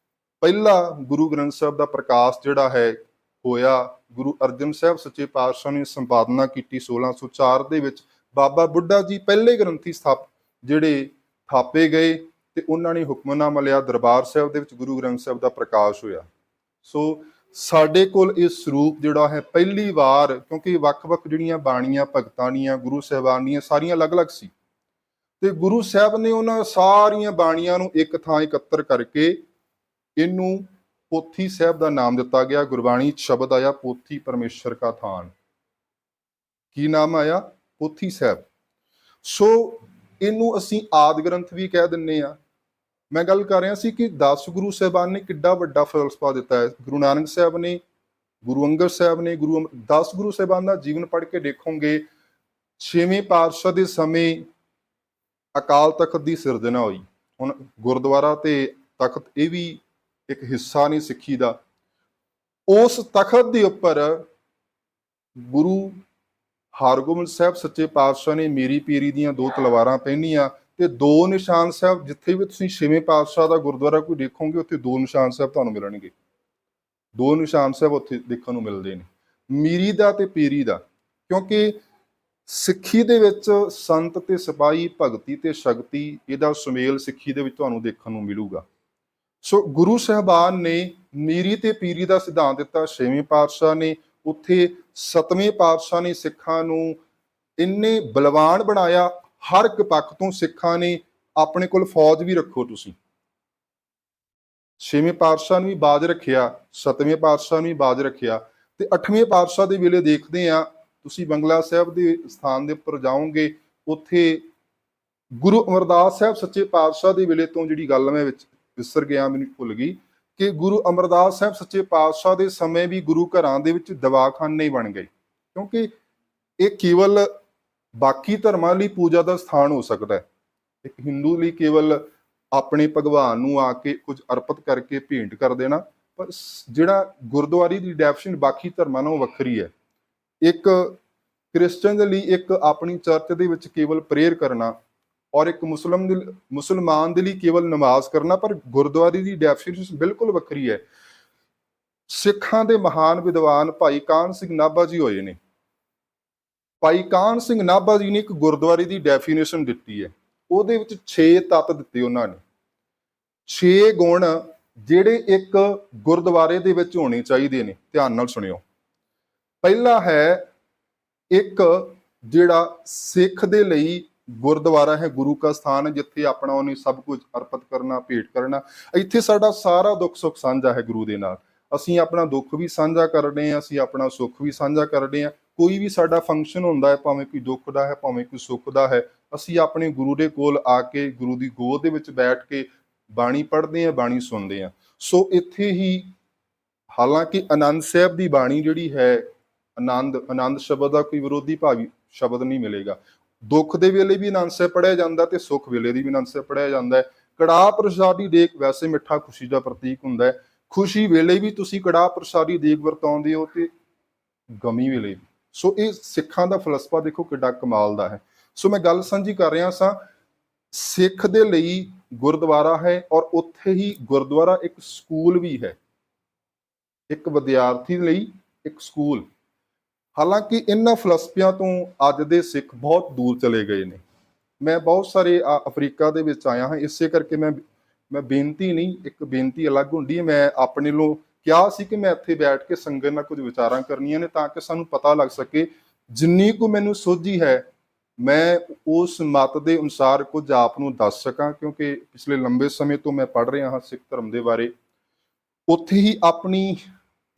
S1: ਪਹਿਲਾ ਗੁਰੂ ਗ੍ਰੰਥ ਸਾਹਿਬ ਦਾ ਪ੍ਰਕਾਸ਼ ਜਿਹੜਾ ਹੈ ਹੋਇਆ, ਗੁਰੂ ਅਰਜਨ ਸਾਹਿਬ ਸੱਚੇ ਪਾਤਸ਼ਾਹ ਨੇ ਸੰਪਾਦਨਾ ਕੀਤੀ 1604 ਦੇ ਵਿੱਚ। ਬਾਬਾ ਬੁੱਢਾ ਜੀ ਪਹਿਲੇ ਗ੍ਰੰਥੀ ਜਿਹੜੇ ਥਾਪੇ ਗਏ ਤੇ ਉਹਨਾਂ ਨੇ ਹੁਕਮਨਾਮਾ ਲਿਆ। ਦਰਬਾਰ ਸਾਹਿਬ ਦੇ ਵਿੱਚ ਗੁਰੂ ਗ੍ਰੰਥ ਸਾਹਿਬ ਦਾ ਪ੍ਰਕਾਸ਼ ਹੋਇਆ। ਸੋ ਸਾਡੇ ਕੋਲ ਇਹ ਸਰੂਪ ਜਿਹੜਾ ਹੈ ਪਹਿਲੀ ਵਾਰ, ਕਿਉਂਕਿ ਵੱਖ-ਵੱਖ ਜਿਹੜੀਆਂ ਬਾਣੀਆਂ ਭਗਤਾਂ ਦੀਆਂ, ਗੁਰੂ ਸਾਹਿਬਾਨ ਦੀਆਂ ਸਾਰੀਆਂ ਅਲੱਗ-ਅਲੱਗ ਸੀ, ਤੇ ਗੁਰੂ ਸਾਹਿਬ ਨੇ ਉਹਨਾਂ ਸਾਰੀਆਂ ਬਾਣੀਆਂ ਨੂੰ ਇੱਕ ਥਾਂ ਇਕੱਤਰ ਕਰਕੇ ਇਹਨੂੰ ਪੋਥੀ ਸਾਹਿਬ ਦਾ ਨਾਮ ਦਿੱਤਾ ਗਿਆ। ਗੁਰਬਾਣੀ ਸ਼ਬਦ ਆਇਆ ਪੋਥੀ ਪਰਮੇਸ਼ਰ ਕਾ ਥਾਨ। ਕੀ ਨਾਮ ਆਇਆ? ਪੋਥੀ ਸਾਹਿਬ। ਸੋ ਇਹਨੂੰ ਅਸੀਂ ਆਦਿ ਗ੍ਰੰਥ ਵੀ ਕਹਿ ਦਿੰਨੇ ਆ। ਮੈਂ ਗੱਲ ਕਰ ਰਿਹਾ ਸੀ ਕਿ 10 ਗੁਰੂ ਸਾਹਿਬਾਨ ਨੇ ਕਿੱਡਾ ਵੱਡਾ ਫਲਸਫਾ ਦਿੱਤਾ ਹੈ। ਗੁਰੂ ਨਾਨਕ ਸਾਹਿਬ ਨੇ, ਗੁਰੂ ਅੰਗਦ ਸਾਹਿਬ ਨੇ, 10 ਗੁਰੂ ਸਾਹਿਬਾਨ ਦਾ ਜੀਵਨ ਪੜ੍ਹ ਕੇ ਦੇਖੋਗੇ। 6ਵੇਂ ਪਾਤਸ਼ਾਹ ਦੇ ਸਮੇਂ ਅਕਾਲ ਤਖਤ ਦੀ ਸਿਰਜਣਾ ਹੋਈ। ਹੁਣ ਗੁਰਦੁਆਰਾ ਤੇ ਤਖਤ ਇਹ ਵੀ ਇੱਕ ਹਿੱਸਾ ਨਹੀਂ ਸਿੱਖੀ ਦਾ। ਉਸ ਤਖਤ ਦੇ ਉੱਪਰ ਗੁਰੂ ਹਰਗੋਬਿੰਦ ਸਾਹਿਬ ਸੱਚੇ ਪਾਤਸ਼ਾਹ ਨੇ ਮੇਰੀ ਪੀਰੀ ਦੀਆਂ 2 ਤਲਵਾਰਾਂ ਪਹਿਨੀਆਂ ਤੇ 2 ਨਿਸ਼ਾਨ ਸਾਹਿਬ। ਜਿੱਥੇ ਵੀ ਤੁਸੀਂ 6ਵੇਂ ਪਾਤਸ਼ਾਹ ਦਾ ਗੁਰਦੁਆਰਾ ਕੋਈ ਦੇਖੋਗੇ ਉੱਥੇ 2 ਨਿਸ਼ਾਨ ਸਾਹਿਬ ਤੁਹਾਨੂੰ ਮਿਲਣਗੇ। 2 ਨਿਸ਼ਾਨ ਸਾਹਿਬ ਉੱਥੇ ਦੇਖਣ ਨੂੰ ਮਿਲਦੇ ਨੇ, ਮੀਰੀ ਦਾ ਤੇ ਪੀਰੀ ਦਾ। ਕਿਉਂਕਿ ਸਿੱਖੀ ਦੇ ਵਿੱਚ ਸੰਤ ਤੇ ਸਿਪਾਹੀ, ਭਗਤੀ ਤੇ ਸ਼ਕਤੀ, ਇਹਦਾ ਸੁਮੇਲ ਸਿੱਖੀ ਦੇ ਵਿੱਚ ਤੁਹਾਨੂੰ ਦੇਖਣ ਨੂੰ ਮਿਲੂਗਾ। ਸੋ ਗੁਰੂ ਸਾਹਿਬਾਨ ਨੇ ਮੀਰੀ ਤੇ ਪੀਰੀ ਦਾ ਸਿਧਾਂਤ ਦਿੱਤਾ 6ਵੇਂ ਪਾਤਸ਼ਾਹ ਨੇ। ਉੱਥੇ 7ਵੇਂ ਪਾਤਸ਼ਾਹ ਨੇ ਸਿੱਖਾਂ ਨੂੰ ਇੰਨੇ ਬਲਵਾਨ ਬਣਾਇਆ, ਹਰ ਇੱਕ ਪੱਖ ਤੋਂ ਸਿੱਖਾਂ ਨੇ ਆਪਣੇ ਕੋਲ ਫੌਜ ਵੀ ਰੱਖੋ ਤੁਸੀਂ। 6ਵੇਂ ਪਾਤਸ਼ਾਹ ਨੂੰ ਵੀ ਬਾਜ ਰੱਖਿਆ, 7ਵੇਂ ਪਾਤਸ਼ਾਹ ਨੂੰ ਵੀ ਬਾਜ ਰੱਖਿਆ। ਤੇ 8ਵੇਂ ਪਾਤਸ਼ਾਹ ਦੇ ਵੇਲੇ ਦੇਖਦੇ ਆ, ਤੁਸੀਂ ਬੰਗਲਾ ਸਾਹਿਬ ਦੇ ਸਥਾਨ ਦੇ ਉੱਪਰ ਜਾਓਗੇ, ਉੱਥੇ ਗੁਰੂ ਅਮਰਦਾਸ ਸਾਹਿਬ ਸੱਚੇ ਪਾਤਸ਼ਾਹ ਦੇ ਵੇਲੇ ਤੋਂ, ਜਿਹੜੀ ਗੱਲ ਮੈਂ ਵਿੱਚ ਵਿਸਰ ਗਿਆ, ਮੈਨੂੰ ਭੁੱਲ ਗਈ, ਕਿ ਗੁਰੂ ਅਮਰਦਾਸ ਸਾਹਿਬ ਸੱਚੇ ਪਾਤਸ਼ਾਹ ਦੇ ਸਮੇਂ ਵੀ ਗੁਰੂ ਘਰਾਂ ਦੇ ਵਿੱਚ ਦਵਾਖਾਨੇ ਬਣ ਗਏ। ਕਿਉਂਕਿ ਇਹ ਕੇਵਲ ਬਾਕੀ ਧਰਮਾਂ ਲਈ ਪੂਜਾ ਦਾ ਸਥਾਨ ਹੋ ਸਕਦਾ ਹੈ, ਇੱਕ ਹਿੰਦੂ ਲਈ ਕੇਵਲ ਆਪਣੇ ਭਗਵਾਨ ਨੂੰ ਆ ਕੇ ਕੁਝ ਅਰਪਿਤ ਕਰਕੇ ਭੇਂਟ ਕਰ ਦੇਣਾ। ਪਰ ਜਿਹੜਾ ਗੁਰਦੁਆਰੇ ਦੀ ਡੈਫੀਨੇਸ਼ਨ ਬਾਕੀ ਧਰਮਾਂ ਨਾਲੋਂ ਵੱਖਰੀ ਹੈ। ਇੱਕ ਕ੍ਰਿਸਚਨ ਦੇ ਲਈ ਇੱਕ ਆਪਣੀ ਚਰਚ ਦੇ ਵਿੱਚ ਕੇਵਲ ਪ੍ਰੇਅਰ ਕਰਨਾ, ਔਰ ਇੱਕ ਮੁਸਲਮਾਨ ਦੇ ਲਈ ਕੇਵਲ ਨਮਾਜ਼ ਕਰਨਾ। ਪਰ ਗੁਰਦੁਆਰੇ ਦੀ ਡੈਫੀਨੇਸ਼ਨ ਬਿਲਕੁਲ ਵੱਖਰੀ ਹੈ। ਸਿੱਖਾਂ ਦੇ ਮਹਾਨ ਵਿਦਵਾਨ ਭਾਈ ਕਾਹਨ ਸਿੰਘ ਨਾਭਾ ਜੀ ਹੋਏ ਨੇ। ਭਾਈ ਕਾਹਨ ਸਿੰਘ ਨਾਭਾ ਜੀ ਨੇ ਇੱਕ ਗੁਰਦੁਆਰੇ ਦੀ ਡੈਫੀਨੇਸ਼ਨ ਦਿੱਤੀ ਹੈ। ਉਹਦੇ ਵਿੱਚ 6 ਤੱਤ ਦਿੱਤੇ ਉਹਨਾਂ ਨੇ, 6 ਗੁਣ ਜਿਹੜੇ ਇੱਕ ਗੁਰਦੁਆਰੇ ਦੇ ਵਿੱਚ ਹੋਣੇ ਚਾਹੀਦੇ ਨੇ। ਧਿਆਨ ਨਾਲ ਸੁਣਿਓ। ਪਹਿਲਾ ਹੈ, ਇੱਕ ਜਿਹੜਾ ਸਿੱਖ ਦੇ ਲਈ ਗੁਰਦੁਆਰਾ ਹੈ ਗੁਰੂ ਕਾ ਸਥਾਨ ਹੈ, ਜਿੱਥੇ ਆਪਣਾ ਉਹਨੇ ਸਭ ਕੁਝ ਅਰਪਿਤ ਕਰਨਾ, ਭੇਟ ਕਰਨਾ। ਇੱਥੇ ਸਾਡਾ ਸਾਰਾ ਦੁੱਖ ਸੁੱਖ ਸਾਂਝਾ ਹੈ ਗੁਰੂ ਦੇ ਨਾਲ। ਅਸੀਂ ਆਪਣਾ ਦੁੱਖ ਵੀ ਸਾਂਝਾ ਕਰਦੇ ਹਾਂ, ਅਸੀਂ ਆਪਣਾ ਸੁੱਖ ਵੀ ਸਾਂਝਾ ਕਰਦੇ ਹਾਂ। ਕੋਈ ਵੀ ਸਾਡਾ ਫੰਕਸ਼ਨ ਹੁੰਦਾ ਹੈ, ਭਾਵੇਂ ਕੋਈ ਦੁੱਖ ਦਾ ਹੈ, ਭਾਵੇਂ ਕੋਈ ਸੁੱਖ ਦਾ ਹੈ, ਅਸੀਂ ਆਪਣੇ ਗੁਰੂ ਦੇ ਕੋਲ ਆ ਕੇ ਗੁਰੂ ਦੀ ਗੋਦ ਦੇ ਵਿੱਚ ਬੈਠ ਕੇ ਬਾਣੀ ਪੜ੍ਹਦੇ ਹਾਂ, ਬਾਣੀ ਸੁਣਦੇ ਹਾਂ। ਸੋ ਇੱਥੇ ਹੀ, ਹਾਲਾਂਕਿ ਆਨੰਦ ਸਾਹਿਬ ਦੀ ਬਾਣੀ ਜਿਹੜੀ ਹੈ, ਆਨੰਦ ਸ਼ਬਦ ਦਾ ਕੋਈ ਵਿਰੋਧੀ ਭਾਵੀ ਸ਼ਬਦ ਨਹੀਂ ਮਿਲੇਗਾ। ਦੁੱਖ ਦੇ ਵੇਲੇ ਵੀ ਆਨੰਦ ਸਾਹਿਬ ਪੜ੍ਹਿਆ ਜਾਂਦਾ ਤੇ ਸੁੱਖ ਵੇਲੇ ਦੀ ਵੀ ਆਨੰਦ ਸਾਹਿਬ ਪੜ੍ਹਿਆ ਜਾਂਦਾ ਹੈ। ਕੜਾਹ ਪ੍ਰਸ਼ਾਦੀ ਦੇਗ ਵੈਸੇ ਮਿੱਠਾ ਖੁਸ਼ੀ ਦਾ ਪ੍ਰਤੀਕ ਹੁੰਦਾ ਹੈ। ਖੁਸ਼ੀ ਵੇਲੇ ਵੀ ਤੁਸੀਂ ਕੜਾਹ ਪ੍ਰਸ਼ਾਦੀ ਦੇਗ ਵਰਤਾਉਂਦੇ ਹੋ ਤੇ ਗਮੀ ਵੇਲੇ ਵੀ। ਸੋ ਇਹ ਸਿੱਖਾਂ ਦਾ ਫਲਸਫਾ ਦੇਖੋ ਕਿੱਡਾ ਕਮਾਲ ਦਾ ਹੈ। ਸੋ ਮੈਂ ਗੱਲ ਸਾਂਝੀ ਕਰ ਰਿਹਾ ਸਾਂ, ਸਿੱਖ ਦੇ ਲਈ ਗੁਰਦੁਆਰਾ ਹੈ, ਔਰ ਉੱਥੇ ਹੀ ਗੁਰਦੁਆਰਾ ਇੱਕ ਸਕੂਲ ਵੀ ਹੈ, ਇੱਕ ਵਿਦਿਆਰਥੀ ਲਈ ਇੱਕ ਸਕੂਲ। ਹਾਲਾਂਕਿ ਇਹਨਾਂ ਫਲਸਫਿਆਂ ਤੋਂ ਅੱਜ ਦੇ ਸਿੱਖ ਬਹੁਤ ਦੂਰ ਚਲੇ ਗਏ ਨੇ। ਮੈਂ ਬਹੁਤ ਸਾਰੇ ਅਫਰੀਕਾ ਦੇ ਵਿੱਚ ਆਇਆ ਹਾਂ, ਇਸੇ ਕਰਕੇ ਮੈਂ ਬੇਨਤੀ ਨਹੀਂ, ਇੱਕ ਬੇਨਤੀ ਅਲੱਗ ਹੁੰਦੀ ਹੈ। ਮੈਂ ਆਪਣੇ ਨੂੰ ਕਿਹਾ ਸੀ ਕਿ ਮੈਂ ਇੱਥੇ ਬੈਠ ਕੇ ਸੰਗਤ ਨਾਲ ਕੁਝ ਵਿਚਾਰਾਂ ਕਰਨੀਆਂ ਨੇ, ਤਾਂ ਕਿ ਸਾਨੂੰ ਪਤਾ ਲੱਗ ਸਕੇ। ਜਿੰਨੀ ਕੁ ਮੈਨੂੰ ਸੋਝੀ ਹੈ, ਮੈਂ ਉਸ ਮਤ ਦੇ ਅਨੁਸਾਰ ਕੁਝ ਆਪ ਨੂੰ ਦੱਸ ਸਕਾਂ, ਕਿਉਂਕਿ ਪਿਛਲੇ ਲੰਬੇ ਸਮੇਂ ਤੋਂ ਮੈਂ ਪੜ੍ਹ ਰਿਹਾ ਹਾਂ ਸਿੱਖ ਧਰਮ ਦੇ ਬਾਰੇ। ਉੱਥੇ ਹੀ ਆਪਣੀ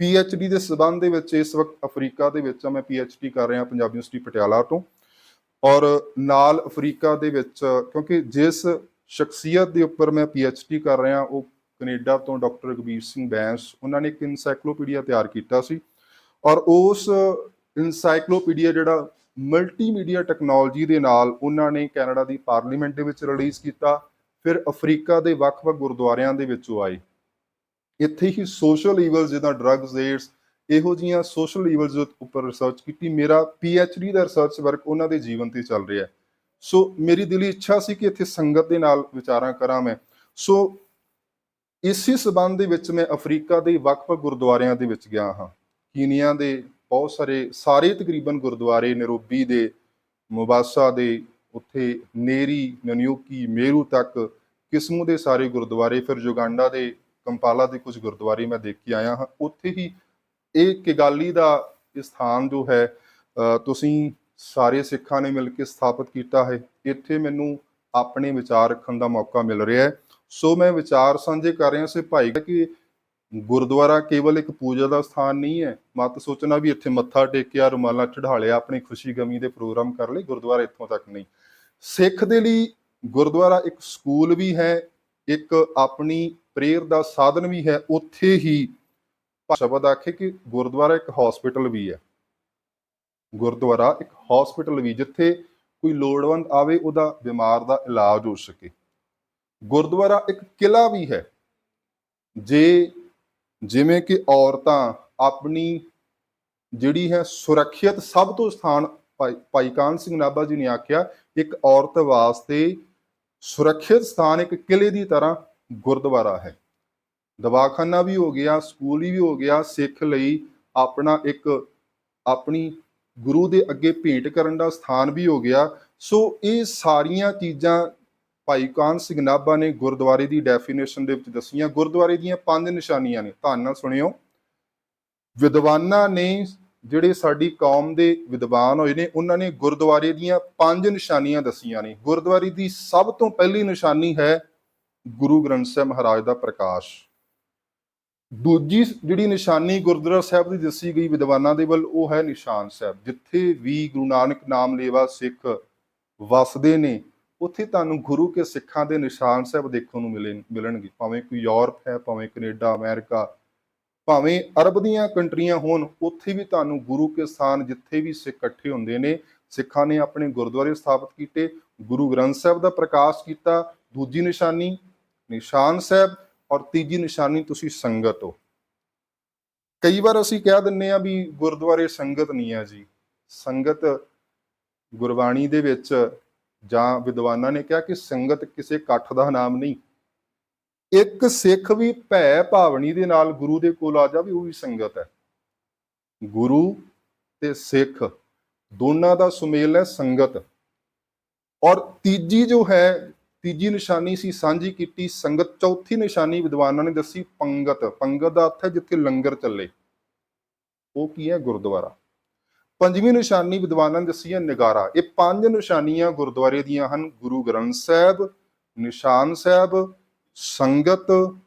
S1: PhD ਦੇ ਸਬੰਧ ਦੇ ਵਿੱਚ ਇਸ ਵਕਤ ਅਫਰੀਕਾ ਦੇ ਵਿੱਚ ਮੈਂ PhD ਕਰ ਰਿਹਾ ਪੰਜਾਬੀ ਯੂਨੀਵਰਸਿਟੀ ਪਟਿਆਲਾ ਤੋਂ। ਔਰ ਨਾਲ ਅਫਰੀਕਾ ਦੇ ਵਿੱਚ, ਕਿਉਂਕਿ ਜਿਸ ਸ਼ਖਸੀਅਤ ਦੇ ਉੱਪਰ ਮੈਂ PhD ਕਰ ਰਿਹਾ ਉਹ ਕੈਨੇਡਾ ਤੋਂ ਡਾਕਟਰ ਰਘਬੀਰ ਸਿੰਘ ਬੈਂਸ, ਉਹਨਾਂ ਨੇ ਇੱਕ ਇਨਸਾਈਕਲੋਪੀਡੀਆ ਤਿਆਰ ਕੀਤਾ ਸੀ। ਔਰ ਉਸ ਇਨਸਾਈਕਲੋਪੀਡੀਆ ਜਿਹੜਾ ਮਲਟੀਮੀਡੀਆ ਟੈਕਨੋਲੋਜੀ ਦੇ ਨਾਲ ਉਹਨਾਂ ਨੇ ਕੈਨੇਡਾ ਦੀ ਪਾਰਲੀਮੈਂਟ ਦੇ ਵਿੱਚ ਰਿਲੀਜ਼ ਕੀਤਾ। ਫਿਰ ਅਫਰੀਕਾ ਦੇ ਵੱਖ-ਵੱਖ ਗੁਰਦੁਆਰਿਆਂ ਦੇ ਵਿੱਚ ਉਹ ਆਏ। ਇੱਥੇ ਹੀ ਸੋਸ਼ਲ ਈਵਲਸ ਜਿੱਦਾਂ ਡਰੱਗਸ, ਏਡਸ, ਇਹੋ ਜਿਹੀਆਂ ਸੋਸ਼ਲ ਈਵਲਸ ਉੱਪਰ ਰਿਸਰਚ ਕੀਤੀ। ਮੇਰਾ PhD ਦਾ ਰਿਸਰਚ ਵਰਕ ਉਹਨਾਂ ਦੇ ਜੀਵਨ ਤੇ ਚੱਲ ਰਿਹਾ ਹੈ। ਸੋ ਮੇਰੀ ਦਿਲੀ ਇੱਛਾ ਸੀ ਕਿ ਇੱਥੇ ਸੰਗਤ ਦੇ ਨਾਲ ਵਿਚਾਰਾਂ ਕਰਾਂ ਮੈਂ। ਸੋ ਇਸੇ ਸਬੰਧ ਦੇ ਵਿੱਚ ਮੈਂ ਅਫਰੀਕਾ ਦੇ ਵੱਖ-ਵੱਖ ਗੁਰਦੁਆਰਿਆਂ ਦੇ ਵਿੱਚ ਗਿਆ ਹਾਂ। ਕੀਨੀਆ ਦੇ ਬਹੁਤ ਸਾਰੇ ਤਕਰੀਬਨ ਗੁਰਦੁਆਰੇ, ਨੈਰੋਬੀ ਦੇ, ਮੁਬਾਸਾ ਦੇ, ਉੱਥੇ ਨੇਰੀ, ਨਨਿਊਕੀ, ਮੇਰੂ ਤੱਕ ਕਿਸਮੂ ਦੇ ਸਾਰੇ ਗੁਰਦੁਆਰੇ, ਫਿਰ ਯੁਗਾਂਡਾ ਦੇ ਕੰਪਾਲਾ ਦੇ ਕੁਝ ਗੁਰਦੁਆਰੇ ਮੈਂ ਦੇਖ ਕੇ ਆਇਆ ਹਾਂ। ਉੱਥੇ ਹੀ ਇਹ ਕਿਗਾਲੀ ਦਾ ਇਹ ਸਥਾਨ ਜੋ ਹੈ ਤੁਸੀਂ ਸਾਰੇ ਸਿੱਖਾਂ ਨੇ ਮਿਲ ਕੇ ਸਥਾਪਿਤ ਕੀਤਾ ਹੈ। ਇੱਥੇ ਮੈਨੂੰ ਆਪਣੇ ਵਿਚਾਰ ਰੱਖਣ ਦਾ ਮੌਕਾ ਮਿਲ ਰਿਹਾ ਹੈ। ਸੋ ਮੈਂ ਵਿਚਾਰ ਸਾਂਝੇ ਕਰ ਰਿਹਾ ਸੀ ਭਾਈ ਕਿ ਗੁਰਦੁਆਰਾ ਕੇਵਲ ਇੱਕ ਪੂਜਾ ਦਾ ਸਥਾਨ ਨਹੀਂ ਹੈ। ਮਤ ਸੋਚਣਾ ਵੀ ਇੱਥੇ ਮੱਥਾ ਟੇਕਿਆ, ਰੁਮਾਲਾ ਚੜ੍ਹਾ ਲਿਆ, ਆਪਣੀ ਖੁਸ਼ੀ ਗਮੀ ਦੇ ਪ੍ਰੋਗਰਾਮ ਕਰ ਲਏ, ਗੁਰਦੁਆਰਾ ਇੱਥੋਂ ਤੱਕ ਨਹੀਂ। ਸਿੱਖ ਦੇ ਲਈ ਗੁਰਦੁਆਰਾ ਇੱਕ ਸਕੂਲ ਵੀ ਹੈ, ਇੱਕ ਆਪਣੀ ਪ੍ਰੇਅਰ ਦਾ ਸਾਧਨ ਵੀ ਹੈ। ਉੱਥੇ ਹੀ ਸ਼ਬਦ ਆਖੇ ਕਿ ਗੁਰਦੁਆਰਾ ਇੱਕ ਹਸਪੀਟਲ ਵੀ ਹੈ। ਗੁਰਦੁਆਰਾ ਇੱਕ ਹਸਪੀਟਲ ਵੀ, ਜਿੱਥੇ ਕੋਈ ਲੋੜਵੰਦ ਆਵੇ ਉਹਦਾ ਬਿਮਾਰ ਦਾ ਇਲਾਜ ਹੋ ਸਕੇ। ਗੁਰਦੁਆਰਾ ਇੱਕ ਕਿਲਾ ਵੀ ਹੈ। ਜਿਵੇਂ ਕਿ ਔਰਤਾਂ ਆਪਣੀ ਜਿਹੜੀ ਹੈ ਸੁਰੱਖਿਅਤ ਸਭ ਤੋਂ ਸਥਾਨ, ਭਾਈ ਕਾਹਨ ਸਿੰਘ ਨਾਭਾ ਜੀ ਨੇ ਆਖਿਆ, ਇੱਕ ਔਰਤ ਵਾਸਤੇ ਸੁਰੱਖਿਅਤ ਸਥਾਨ ਇੱਕ ਕਿਲੇ ਦੀ ਤਰ੍ਹਾਂ ਗੁਰਦੁਆਰਾ ਹੈ। ਦਵਾਖਾਨਾ ਵੀ ਹੋ ਗਿਆ, ਸਕੂਲ ਵੀ ਹੋ ਗਿਆ, ਸਿੱਖ ਲਈ ਆਪਣੀ ਗੁਰੂ ਦੇ ਅੱਗੇ ਭੇਂਟ ਕਰਨ ਦਾ ਸਥਾਨ ਵੀ ਹੋ ਗਿਆ। ਸੋ ਇਹ ਸਾਰੀਆਂ ਚੀਜ਼ਾਂ ਭਾਈ ਕਾਹਨ ਸਿੰਘ ਨਾਭਾ ਨੇ ਗੁਰਦੁਆਰੇ ਦੀ ਡੈਫੀਨੇਸ਼ਨ ਦੇ ਵਿੱਚ ਦੱਸੀਆਂ। ਗੁਰਦੁਆਰੇ ਦੀਆਂ 5 ਨਿਸ਼ਾਨੀਆਂ ਨੇ, ਧਿਆਨ ਨਾਲ ਸੁਣਿਓ। ਵਿਦਵਾਨਾਂ ਨੇ, ਜਿਹੜੇ ਸਾਡੀ ਕੌਮ ਦੇ ਵਿਦਵਾਨ ਹੋਏ ਨੇ, ਉਹਨਾਂ ਨੇ ਗੁਰਦੁਆਰੇ ਦੀਆਂ 5 ਨਿਸ਼ਾਨੀਆਂ ਦੱਸੀਆਂ ਨੇ। ਗੁਰਦੁਆਰੇ ਦੀ ਸਭ ਤੋਂ ਪਹਿਲੀ ਨਿਸ਼ਾਨੀ ਹੈ ਗੁਰੂ ਗ੍ਰੰਥ ਸਾਹਿਬ ਮਹਾਰਾਜ ਦਾ ਪ੍ਰਕਾਸ਼। ਦੂਜੀ ਜਿਹੜੀ ਨਿਸ਼ਾਨੀ ਗੁਰਦੁਆਰਾ ਸਾਹਿਬ ਦੀ ਦੱਸੀ ਗਈ ਵਿਦਵਾਨਾਂ ਦੇ ਵੱਲ, ਉਹ ਹੈ ਨਿਸ਼ਾਨ ਸਾਹਿਬ। ਜਿੱਥੇ ਵੀ ਗੁਰੂ ਨਾਨਕ ਨਾਮ ਲੇਵਾ ਸਿੱਖ ਵਸਦੇ ਨੇ, ਉੱਥੇ ਤੁਹਾਨੂੰ ਗੁਰੂ ਕੇ ਸਿੱਖਾਂ ਦੇ ਨਿਸ਼ਾਨ ਸਾਹਿਬ ਦੇਖਣ ਨੂੰ ਮਿਲਣਗੇ। ਭਾਵੇਂ ਕੋਈ ਯੂਰਪ ਹੈ, ਭਾਵੇਂ ਕੈਨੇਡਾ, ਅਮਰੀਕਾ, ਭਾਵੇਂ ਅਰਬ ਦੀਆਂ ਕੰਟਰੀਆਂ ਹੋਣ, ਉੱਥੇ ਵੀ ਤੁਹਾਨੂੰ ਗੁਰੂ ਕੇ ਸਥਾਨ, ਜਿੱਥੇ ਵੀ ਸਿੱਖ ਇਕੱਠੇ ਹੁੰਦੇ ਨੇ, ਸਿੱਖਾਂ ਨੇ ਆਪਣੇ ਗੁਰਦੁਆਰੇ ਸਥਾਪਿਤ ਕੀਤੇ, ਗੁਰੂ ਗ੍ਰੰਥ ਸਾਹਿਬ ਦਾ ਪ੍ਰਕਾਸ਼ ਕੀਤਾ। ਦੂਜੀ ਨਿਸ਼ਾਨੀ ਨਿਸ਼ਾਨ ਸਾਹਿਬ, ਔਰ ਤੀਜੀ ਨਿਸ਼ਾਨੀ ਤੁਸੀਂ ਸੰਗਤ ਹੋ। ਕਈ ਵਾਰ ਅਸੀਂ ਕਹਿ ਦਿੰਦੇ ਹਾਂ ਵੀ ਗੁਰਦੁਆਰੇ ਸੰਗਤ ਨਹੀਂ ਹੈ ਜੀ। ਸੰਗਤ ਗੁਰਬਾਣੀ ਦੇ ਵਿੱਚ ਜਾਂ ਵਿਦਵਾਨਾਂ ਨੇ ਕਿਹਾ ਕਿ ਸੰਗਤ ਕਿਸੇ ਇਕੱਠ ਦਾ ਨਾਮ ਨਹੀਂ। ਇੱਕ ਸਿੱਖ ਵੀ ਭੈ ਭਾਵਨੀ ਦੇ ਨਾਲ ਗੁਰੂ ਦੇ ਕੋਲ ਆ ਜਾਵੇ, ਉਹ ਵੀ ਸੰਗਤ ਹੈ। ਗੁਰੂ ਤੇ ਸਿੱਖ ਦੋਨਾਂ ਦਾ ਸੁਮੇਲ ਹੈ ਸੰਗਤ। ਔਰ ਤੀਜੀ ਨਿਸ਼ਾਨੀ ਸੀ ਸਾਂਝੀ ਕੀਤੀ ਸੰਗਤ। ਚੌਥੀ ਨਿਸ਼ਾਨੀ ਵਿਦਵਾਨਾਂ ਨੇ ਦੱਸੀ ਪੰਗਤ। ਪੰਗਤ ਦਾ ਅਰਥ ਹੈ ਜਿੱਥੇ ਲੰਗਰ ਚੱਲੇ, ਉਹ ਕੀ ਹੈ? ਗੁਰਦੁਆਰਾ। ਪੰਜਵੀਂ ਨਿਸ਼ਾਨੀ ਵਿਦਵਾਨਾਂ ਨੇ ਦੱਸੀ ਹੈ ਨਗਾਰਾ। ਇਹ 5 ਨਿਸ਼ਾਨੀਆਂ ਗੁਰਦੁਆਰੇ ਦੀਆਂ ਹਨ: ਗੁਰੂ ਗ੍ਰੰਥ ਸਾਹਿਬ, ਨਿਸ਼ਾਨ ਸਾਹਿਬ, ਸੰਗਤ,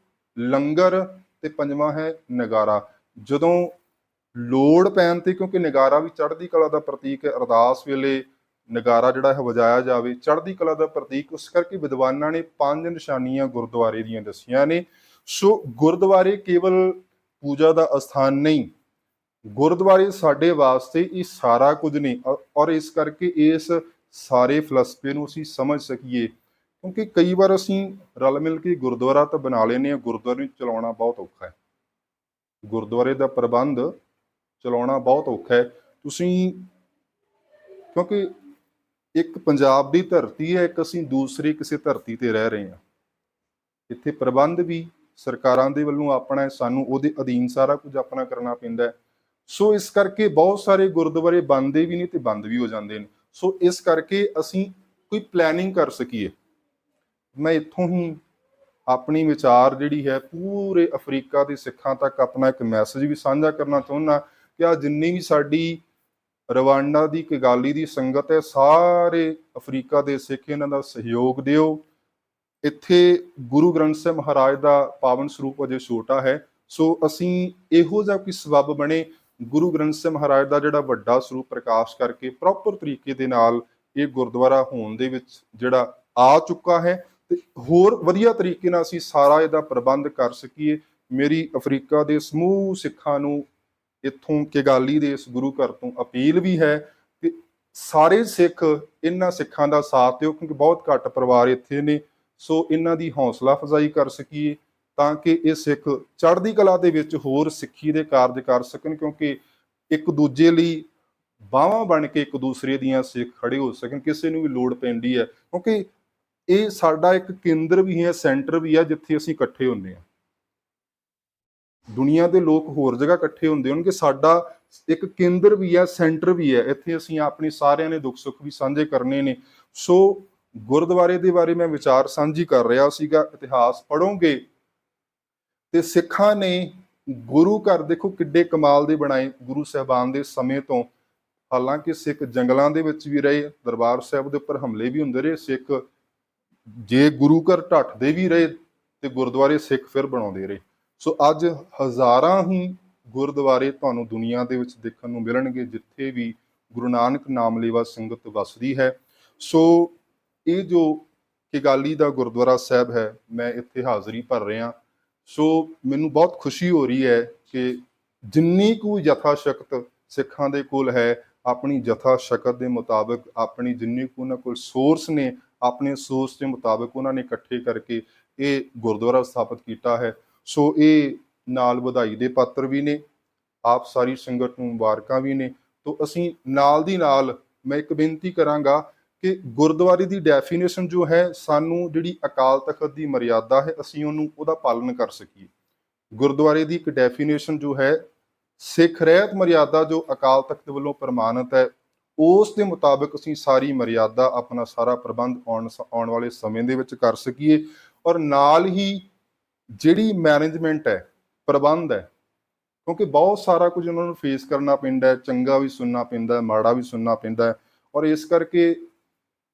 S1: ਲੰਗਰ ਤੇ ਪੰਜਵਾਂ ਹੈ ਨਗਾਰਾ। ਜਦੋਂ ਲੋੜ ਪੈਣ ਤੇ, ਕਿਉਂਕਿ ਨਗਾਰਾ ਵੀ ਚੜ੍ਹਦੀ ਕਲਾ ਦਾ ਪ੍ਰਤੀਕ ਹੈ, ਅਰਦਾਸ ਵੇਲੇ ਨਗਾਰਾ ਜਿਹੜਾ ਹੈ ਵਜਾਇਆ ਜਾਵੇ, ਚੜ੍ਹਦੀ ਕਲਾ ਦਾ ਪ੍ਰਤੀਕ। ਉਸ ਕਰਕੇ ਵਿਦਵਾਨਾਂ ਨੇ 5 ਨਿਸ਼ਾਨੀਆਂ ਗੁਰਦੁਆਰੇ ਦੀਆਂ ਦੱਸੀਆਂ ਨੇ। ਸੋ ਗੁਰਦੁਆਰੇ ਕੇਵਲ ਪੂਜਾ ਦਾ ਅਸਥਾਨ ਨਹੀਂ, ਗੁਰਦੁਆਰੇ ਸਾਡੇ ਵਾਸਤੇ ਇਹ ਸਾਰਾ ਕੁਝ ਨਹੀਂ। ਔਰ ਇਸ ਕਰਕੇ ਇਸ ਸਾਰੇ ਫਲਸਫੇ ਨੂੰ ਅਸੀਂ ਸਮਝ ਸਕੀਏ, ਕਿਉਂਕਿ ਕਈ ਵਾਰ ਅਸੀਂ ਰਲ ਮਿਲ ਕੇ ਗੁਰਦੁਆਰਾ ਤਾਂ ਬਣਾ ਲੈਂਦੇ ਹਾਂ, ਗੁਰਦੁਆਰੇ ਨੂੰ ਚਲਾਉਣਾ ਬਹੁਤ ਔਖਾ ਹੈ। ਗੁਰਦੁਆਰੇ ਦਾ ਪ੍ਰਬੰਧ ਚਲਾਉਣਾ ਬਹੁਤ ਔਖਾ ਹੈ। ਕਿਉਂਕਿ ਇੱਕ ਪੰਜਾਬ ਦੀ ਧਰਤੀ ਹੈ, ਇੱਕ ਅਸੀਂ ਦੂਸਰੀ ਕਿਸੇ ਧਰਤੀ ਤੇ ਰਹਿ ਰਹੇ ਹਾਂ। ਇੱਥੇ ਪ੍ਰਬੰਧ ਵੀ ਸਰਕਾਰਾਂ ਦੇ ਵੱਲੋਂ ਆਪਣਾ ਹੈ, ਸਾਨੂੰ ਉਹਦੇ ਅਧੀਨ ਸਾਰਾ ਕੁਝ ਆਪਣਾ ਕਰਨਾ ਪੈਂਦਾ ਹੈ। ਸੋ ਇਸ ਕਰਕੇ ਬਹੁਤ ਸਾਰੇ ਗੁਰਦੁਆਰੇ ਬਣਦੇ ਵੀ ਨਹੀਂ ਤੇ ਬੰਦ ਵੀ ਹੋ ਜਾਂਦੇ ਨੇ। ਸੋ ਇਸ ਕਰਕੇ ਅਸੀਂ ਕੋਈ ਪਲੈਨਿੰਗ ਕਰ ਸਕੀਏ। ਮੈਂ ਇੱਥੋਂ ਹੀ ਆਪਣੀ ਵਿਚਾਰ ਜਿਹੜੀ ਹੈ ਪੂਰੇ ਅਫਰੀਕਾ ਦੇ ਸਿੱਖਾਂ ਤੱਕ ਆਪਣਾ ਇੱਕ ਮੈਸੇਜ ਵੀ ਸਾਂਝਾ ਕਰਨਾ ਚਾਹੁੰਦਾ ਕਿ ਆ ਜਿੰਨੀ ਵੀ ਸਾਡੀ ਰਵਾਂਡਾ ਦੀ ਕਿਗਾਲੀ ਦੀ ਸੰਗਤ ਹੈ, ਸਾਰੇ ਅਫਰੀਕਾ ਦੇ ਸਿੱਖ ਇਹਨਾਂ ਦਾ ਸਹਿਯੋਗ ਦਿਓ। ਇੱਥੇ ਗੁਰੂ ਗ੍ਰੰਥ ਸਾਹਿਬ ਮਹਾਰਾਜ ਦਾ ਪਾਵਨ ਸਰੂਪ ਅਜੇ ਛੋਟਾ ਹੈ, ਸੋ ਅਸੀਂ ਇਹੋ ਜਿਹਾ ਕੋਈ ਸਬੱਬ ਬਣੇ ਗੁਰੂ ਗ੍ਰੰਥ ਸਾਹਿਬ ਮਹਾਰਾਜ ਦਾ ਜਿਹੜਾ ਵੱਡਾ ਸਰੂਪ ਪ੍ਰਕਾਸ਼ ਕਰਕੇ ਪ੍ਰੋਪਰ ਤਰੀਕੇ ਦੇ ਨਾਲ ਇਹ ਗੁਰਦੁਆਰਾ ਹੋਣ ਦੇ ਵਿੱਚ ਜਿਹੜਾ ਆ ਚੁੱਕਾ ਹੈ, ਤੇ ਹੋਰ ਵਧੀਆ ਤਰੀਕੇ ਨਾਲ ਅਸੀਂ ਸਾਰਾ ਇਹਦਾ ਪ੍ਰਬੰਧ ਕਰ ਸਕੀਏ। ਮੇਰੀ ਅਫਰੀਕਾ ਦੇ ਸਮੂਹ ਸਿੱਖਾਂ ਨੂੰ ਇੱਥੋਂ ਕਿਗਾਲੀ ਦੇ ਇਸ ਗੁਰੂ ਘਰ ਤੋਂ ਅਪੀਲ ਵੀ ਹੈ ਕਿ ਸਾਰੇ ਸਿੱਖ ਇਹਨਾਂ ਸਿੱਖਾਂ ਦਾ ਸਾਥ ਦਿਓ, ਕਿਉਂਕਿ ਬਹੁਤ ਘੱਟ ਪਰਿਵਾਰ ਇੱਥੇ ਨੇ। ਸੋ ਇਹਨਾਂ ਦੀ ਹੌਸਲਾ ਅਫਜ਼ਾਈ ਕਰ ਸਕੀਏ ਤਾਂ ਕਿ ਇਹ ਸਿੱਖ ਚੜ੍ਹਦੀ ਕਲਾ ਦੇ ਵਿੱਚ ਹੋਰ ਸਿੱਖੀ ਦੇ ਕਾਰਜ ਕਰ ਸਕਣ, ਕਿਉਂਕਿ ਇੱਕ ਦੂਜੇ ਲਈ ਬਾਹਾਂ ਬਣ ਕੇ ਇੱਕ ਦੂਸਰੇ ਦੀਆਂ ਸਿੱਖ ਖੜੇ ਹੋ ਸਕਣ। ਕਿਸੇ ਨੂੰ ਵੀ ਲੋੜ ਪੈਂਦੀ ਹੈ, ਕਿਉਂਕਿ ਇਹ ਸਾਡਾ ਇੱਕ ਕੇਂਦਰ ਵੀ ਹੈ, ਸੈਂਟਰ ਵੀ ਹੈ, ਜਿੱਥੇ ਅਸੀਂ ਇਕੱਠੇ ਹੁੰਦੇ ਹਾਂ। ਦੁਨੀਆ ਦੇ ਲੋਕ ਹੋਰ ਜਗ੍ਹਾ ਇਕੱਠੇ ਹੁੰਦੇ ਹੋਣਗੇ, ਸਾਡਾ ਇੱਕ ਕੇਂਦਰ ਵੀ ਹੈ, ਸੈਂਟਰ ਵੀ ਹੈ। ਇੱਥੇ ਅਸੀਂ ਆਪਣੀ ਸਾਰਿਆਂ ਨੇ ਦੁੱਖ ਸੁੱਖ ਵੀ ਸਾਂਝੇ ਕਰਨੇ ਨੇ। ਸੋ ਗੁਰਦੁਆਰੇ ਦੇ ਬਾਰੇ ਮੈਂ ਵਿਚਾਰ ਸਾਂਝੀ ਕਰ ਰਿਹਾ ਸੀਗਾ। ਇਤਿਹਾਸ ਪੜ੍ਹੋਗੇ ਤੇ ਸਿੱਖਾਂ ਨੇ ਗੁਰੂ ਘਰ ਦੇਖੋ ਕਿੱਡੇ ਕਮਾਲ ਦੇ ਬਣਾਏ ਗੁਰੂ ਸਾਹਿਬਾਨ ਦੇ ਸਮੇਂ ਤੋਂ। ਹਾਲਾਂਕਿ ਸਿੱਖ ਜੰਗਲਾਂ ਦੇ ਵਿੱਚ ਵੀ ਰਹੇ, ਦਰਬਾਰ ਸਾਹਿਬ ਦੇ ਉੱਪਰ ਹਮਲੇ ਵੀ ਹੁੰਦੇ ਰਹੇ, ਸਿੱਖ ਜੇ ਗੁਰੂ ਘਰ ਢੱਠਦੇ ਵੀ ਰਹੇ ਤੇ ਗੁਰਦੁਆਰੇ ਸਿੱਖ ਫਿਰ ਬਣਾਉਂਦੇ ਰਹੇ। ਸੋ ਅੱਜ ਹਜ਼ਾਰਾਂ ਹੀ ਗੁਰਦੁਆਰੇ ਤੁਹਾਨੂੰ ਦੁਨੀਆ ਦੇ ਵਿੱਚ ਦੇਖਣ ਨੂੰ ਮਿਲਣਗੇ ਜਿੱਥੇ ਵੀ ਗੁਰੂ ਨਾਨਕ ਨਾਮ ਲੇਵਾ ਸੰਗਤ ਵਸਦੀ ਹੈ। ਸੋ ਇਹ ਜੋ ਕਿਗਾਲੀ ਦਾ ਗੁਰਦੁਆਰਾ ਸਾਹਿਬ ਹੈ, ਮੈਂ ਇੱਥੇ ਹਾਜ਼ਰੀ ਭਰ ਰਿਹਾ। ਸੋ ਮੈਨੂੰ ਬਹੁਤ ਖੁਸ਼ੀ ਹੋ ਰਹੀ ਹੈ ਕਿ ਜਿੰਨੀ ਕੁ ਯਥਾ ਸ਼ਕਤ ਸਿੱਖਾਂ ਦੇ ਕੋਲ ਹੈ, ਆਪਣੀ ਯਥਾ ਸ਼ਕਤ ਦੇ ਮੁਤਾਬਕ, ਆਪਣੀ ਜਿੰਨੀ ਕੁ ਉਹਨਾਂ ਕੋਲ ਸੋਰਸ ਨੇ, ਆਪਣੇ ਸੋਰਸ ਦੇ ਮੁਤਾਬਕ ਉਹਨਾਂ ਨੇ ਇਕੱਠੇ ਕਰਕੇ ਇਹ ਗੁਰਦੁਆਰਾ ਸਥਾਪਿਤ ਕੀਤਾ ਹੈ। ਸੋ ਇਹ ਨਾਲ ਵਧਾਈ ਦੇ ਪਾਤਰ ਵੀ ਨੇ, ਆਪ ਸਾਰੀ ਸੰਗਤ ਨੂੰ ਮੁਬਾਰਕਾਂ ਵੀ ਨੇ। ਤੋ ਅਸੀਂ ਨਾਲ ਦੀ ਨਾਲ ਮੈਂ ਇੱਕ ਬੇਨਤੀ ਕਰਾਂਗਾ ਕਿ ਗੁਰਦੁਆਰੇ ਦੀ ਡੈਫੀਨੇਸ਼ਨ ਜੋ ਹੈ, ਸਾਨੂੰ ਜਿਹੜੀ ਅਕਾਲ ਤਖਤ ਦੀ ਮਰਿਆਦਾ ਹੈ, ਅਸੀਂ ਉਹਦਾ ਪਾਲਣ ਕਰ ਸਕੀਏ। ਗੁਰਦੁਆਰੇ ਦੀ ਇੱਕ ਡੈਫੀਨੇਸ਼ਨ ਜੋ ਹੈ, ਸਿੱਖ ਰਹਿਤ ਮਰਿਆਦਾ ਜੋ ਅਕਾਲ ਤਖਤ ਵੱਲੋਂ ਪ੍ਰਮਾਣਿਤ ਹੈ, ਉਸ ਦੇ ਮੁਤਾਬਕ ਅਸੀਂ ਸਾਰੀ ਮਰਿਆਦਾ, ਆਪਣਾ ਸਾਰਾ ਪ੍ਰਬੰਧ ਆਉਣ ਵਾਲੇ ਸਮੇਂ ਦੇ ਵਿੱਚ ਕਰ ਸਕੀਏ। ਔਰ ਨਾਲ ਹੀ ਜਿਹੜੀ ਮੈਨੇਜਮੈਂਟ ਹੈ, ਪ੍ਰਬੰਧ ਹੈ, ਕਿਉਂਕਿ ਬਹੁਤ ਸਾਰਾ ਕੁਝ ਉਹਨਾਂ ਨੂੰ ਫੇਸ ਕਰਨਾ ਪੈਂਦਾ ਹੈ, ਚੰਗਾ ਵੀ ਸੁਣਨਾ ਪੈਂਦਾ ਹੈ, ਮਾੜਾ ਵੀ ਸੁਣਨਾ ਪੈਂਦਾ ਹੈ। ਔਰ ਇਸ ਕਰਕੇ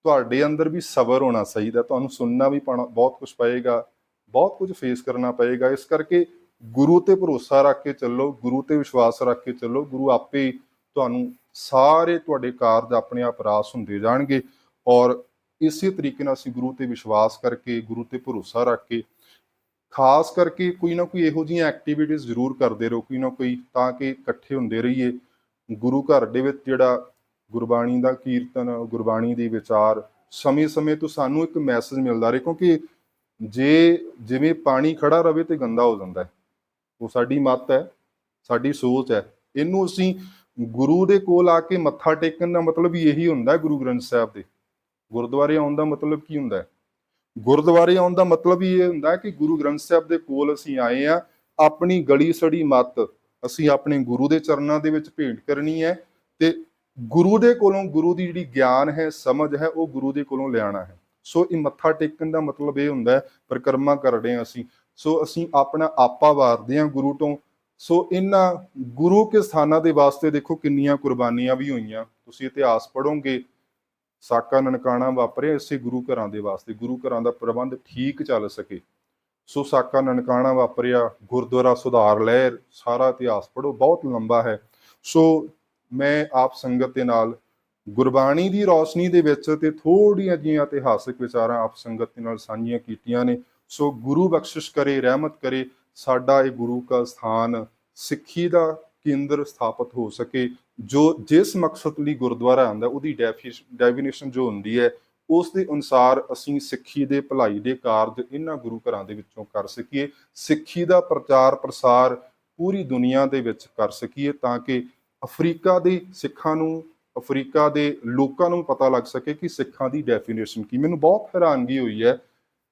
S1: ਤੁਹਾਡੇ ਅੰਦਰ ਵੀ ਸਬਰ ਹੋਣਾ ਚਾਹੀਦਾ, ਤੁਹਾਨੂੰ ਸੁਣਨਾ ਵੀ ਬਹੁਤ ਕੁਝ ਪਏਗਾ, ਬਹੁਤ ਕੁਝ ਫੇਸ ਕਰਨਾ ਪਏਗਾ। ਇਸ ਕਰਕੇ ਗੁਰੂ ਤੇ ਭਰੋਸਾ ਰੱਖ ਕੇ ਚੱਲੋ, ਗੁਰੂ ਤੇ ਵਿਸ਼ਵਾਸ ਰੱਖ ਕੇ ਚੱਲੋ। ਗੁਰੂ ਆਪੇ ਤੁਹਾਨੂੰ ਸਾਰੇ ਤੁਹਾਡੇ ਕਾਰਜ ਆਪਣੇ ਆਪ ਰਾਸ ਹੁੰਦੇ ਜਾਣਗੇ। ਔਰ ਇਸੇ ਤਰੀਕੇ ਨਾਲ ਅਸੀਂ ਗੁਰੂ ਤੇ ਵਿਸ਼ਵਾਸ ਕਰਕੇ, ਗੁਰੂ ਤੇ ਭਰੋਸਾ ਰੱਖ ਕੇ, ਖਾਸ ਕਰਕੇ ਕੋਈ ਨਾ ਕੋਈ ਇਹੋ ਜਿਹੀਆਂ ਐਕਟੀਵਿਟੀਜ਼ ਜ਼ਰੂਰ ਕਰਦੇ ਰਹੋ, ਕੋਈ ਨਾ ਕੋਈ, ਤਾਂ ਕਿ ਇਕੱਠੇ ਹੁੰਦੇ ਰਹੀਏ। ਗੁਰੂ ਘਰ ਦੇ ਵਿੱਚ ਜਿਹੜਾ ਗੁਰਬਾਣੀ ਦਾ ਕੀਰਤਨ, ਗੁਰਬਾਣੀ ਦੇ ਵਿਚਾਰ, ਸਮੇਂ-ਸਮੇਂ ਤੋਂ ਸਾਨੂੰ ਇੱਕ ਮੈਸੇਜ ਮਿਲਦਾ ਰਹੇ। ਕਿਉਂਕਿ ਜਿਵੇਂ ਪਾਣੀ ਖੜਾ ਰਵੇ ਤੇ ਗੰਦਾ ਹੋ ਜਾਂਦਾ ਹੈ। ਉਹ ਸਾਡੀ ਮੱਤ ਹੈ, ਸਾਡੀ ਸੋਚ ਹੈ। ਇਹਨੂੰ ਅਸੀਂ ਗੁਰੂ ਦੇ ਕੋਲ ਆ ਕੇ ਮੱਥਾ ਟੇਕਣ ਦਾ ਮਤਲਬ ਹੀ ਇਹੀ ਹੁੰਦਾ ਹੈ। ਗੁਰੂ ਗ੍ਰੰਥ ਸਾਹਿਬ ਦੇ ਗੁਰਦੁਆਰੇ ਆਉਣ ਦਾ ਮਤਲਬ ਕੀ ਹੁੰਦਾ ਹੈ? ਗੁਰਦੁਆਰੇ ਆਉਣ ਦਾ ਮਤਲਬ ਹੀ ਇਹ ਹੁੰਦਾ ਹੈ ਕਿ ਗੁਰੂ ਗ੍ਰੰਥ ਸਾਹਿਬ ਦੇ ਕੋਲ ਅਸੀਂ ਆਏ ਹਾਂ, ਆਪਣੀ ਗਲੀ ਸੜੀ ਮੱਤ ਅਸੀਂ ਆਪਣੇ ਗੁਰੂ ਦੇ ਚਰਨਾਂ ਦੇ ਵਿੱਚ ਭੇਂਟ ਕਰਨੀ ਹੈ ਤੇ ਗੁਰੂ ਦੇ ਕੋਲੋਂ, ਗੁਰੂ ਦੀ ਜਿਹੜੀ ਗਿਆਨ ਹੈ, ਸਮਝ ਹੈ, ਉਹ ਗੁਰੂ ਦੇ ਕੋਲੋਂ ਲਿਆਣਾ ਹੈ। ਸੋ ਇਹ ਮੱਥਾ ਟੇਕਣ ਦਾ ਮਤਲਬ ਇਹ ਹੁੰਦਾ ਹੈ, ਪਰਿਕਰਮਾ ਕਰਦੇ ਹਾਂ ਅਸੀਂ। ਸੋ ਅਸੀਂ ਆਪਣਾ ਆਪਾ ਵਾਰਦੇ ਹਾਂ ਗੁਰੂ ਤੋਂ। ਸੋ ਇਹਨਾਂ ਗੁਰੂ ਕੇ ਸਥਾਨਾਂ ਦੇ ਵਾਸਤੇ ਦੇਖੋ ਕਿੰਨੀਆਂ ਕੁਰਬਾਨੀਆਂ ਵੀ ਹੋਈਆਂ। ਤੁਸੀਂ ਇਤਿਹਾਸ ਪੜ੍ਹੋਗੇ, ਸਾਕਾ ਨਨਕਾਣਾ ਵਾਪਰਿਆ ਇਸੇ ਗੁਰੂ ਘਰਾਂ ਦੇ ਵਾਸਤੇ, ਗੁਰੂ ਘਰਾਂ ਦਾ ਪ੍ਰਬੰਧ ਠੀਕ ਚੱਲ ਸਕੇ। ਸੋ ਸਾਕਾ ਨਨਕਾਣਾ ਵਾਪਰਿਆ, ਗੁਰਦੁਆਰਾ ਸੁਧਾਰ ਲਹਿਰ, ਸਾਰਾ ਇਤਿਹਾਸ ਪੜ੍ਹੋ, ਬਹੁਤ ਲੰਬਾ ਹੈ। ਸੋ ਮੈਂ ਆਪ ਸੰਗਤ ਦੇ ਨਾਲ ਗੁਰਬਾਣੀ ਦੀ ਰੌਸ਼ਨੀ ਦੇ ਵਿੱਚ ਤੇ ਥੋੜ੍ਹੀਆਂ ਜਿਹੀਆਂ ਇਤਿਹਾਸਿਕ ਵਿਚਾਰਾਂ ਆਪ ਸੰਗਤ ਦੇ ਨਾਲ ਸਾਂਝੀਆਂ ਕੀਤੀਆਂ ਨੇ। ਸੋ ਗੁਰੂ ਬਖਸ਼ਿਸ਼ ਕਰੇ, ਰਹਿਮਤ ਕਰੇ, ਸਾਡਾ ਇਹ ਗੁਰੂ ਕਾ ਸਥਾਨ ਸਿੱਖੀ ਦਾ ਕੇਂਦਰ ਸਥਾਪਿਤ ਹੋ ਸਕੇ। ਜਿਸ ਮਕਸਦ ਲਈ ਗੁਰਦੁਆਰਾ ਆਉਂਦਾ, ਉਹਦੀ ਡੈਫੀਨੇਸ਼ਨ ਜੋ ਹੁੰਦੀ ਹੈ, ਉਸ ਦੇ ਅਨੁਸਾਰ ਅਸੀਂ ਸਿੱਖੀ ਦੇ ਭਲਾਈ ਦੇ ਕਾਰਜ ਇਹਨਾਂ ਗੁਰੂ ਘਰਾਂ ਦੇ ਵਿੱਚੋਂ ਕਰ ਸਕੀਏ। ਸਿੱਖੀ ਦਾ ਪ੍ਰਚਾਰ ਪ੍ਰਸਾਰ ਪੂਰੀ ਦੁਨੀਆ ਦੇ ਵਿੱਚ ਕਰ ਸਕੀਏ, ਤਾਂ ਕਿ ਅਫਰੀਕਾ ਦੇ ਸਿੱਖਾਂ ਨੂੰ, ਅਫਰੀਕਾ ਦੇ ਲੋਕਾਂ ਨੂੰ ਪਤਾ ਲੱਗ ਸਕੇ ਕਿ ਸਿੱਖਾਂ ਦੀ ਡੈਫੀਨੇਸ਼ਨ ਕੀ। ਮੈਨੂੰ ਬਹੁਤ ਹੈਰਾਨਗੀ ਹੋਈ ਹੈ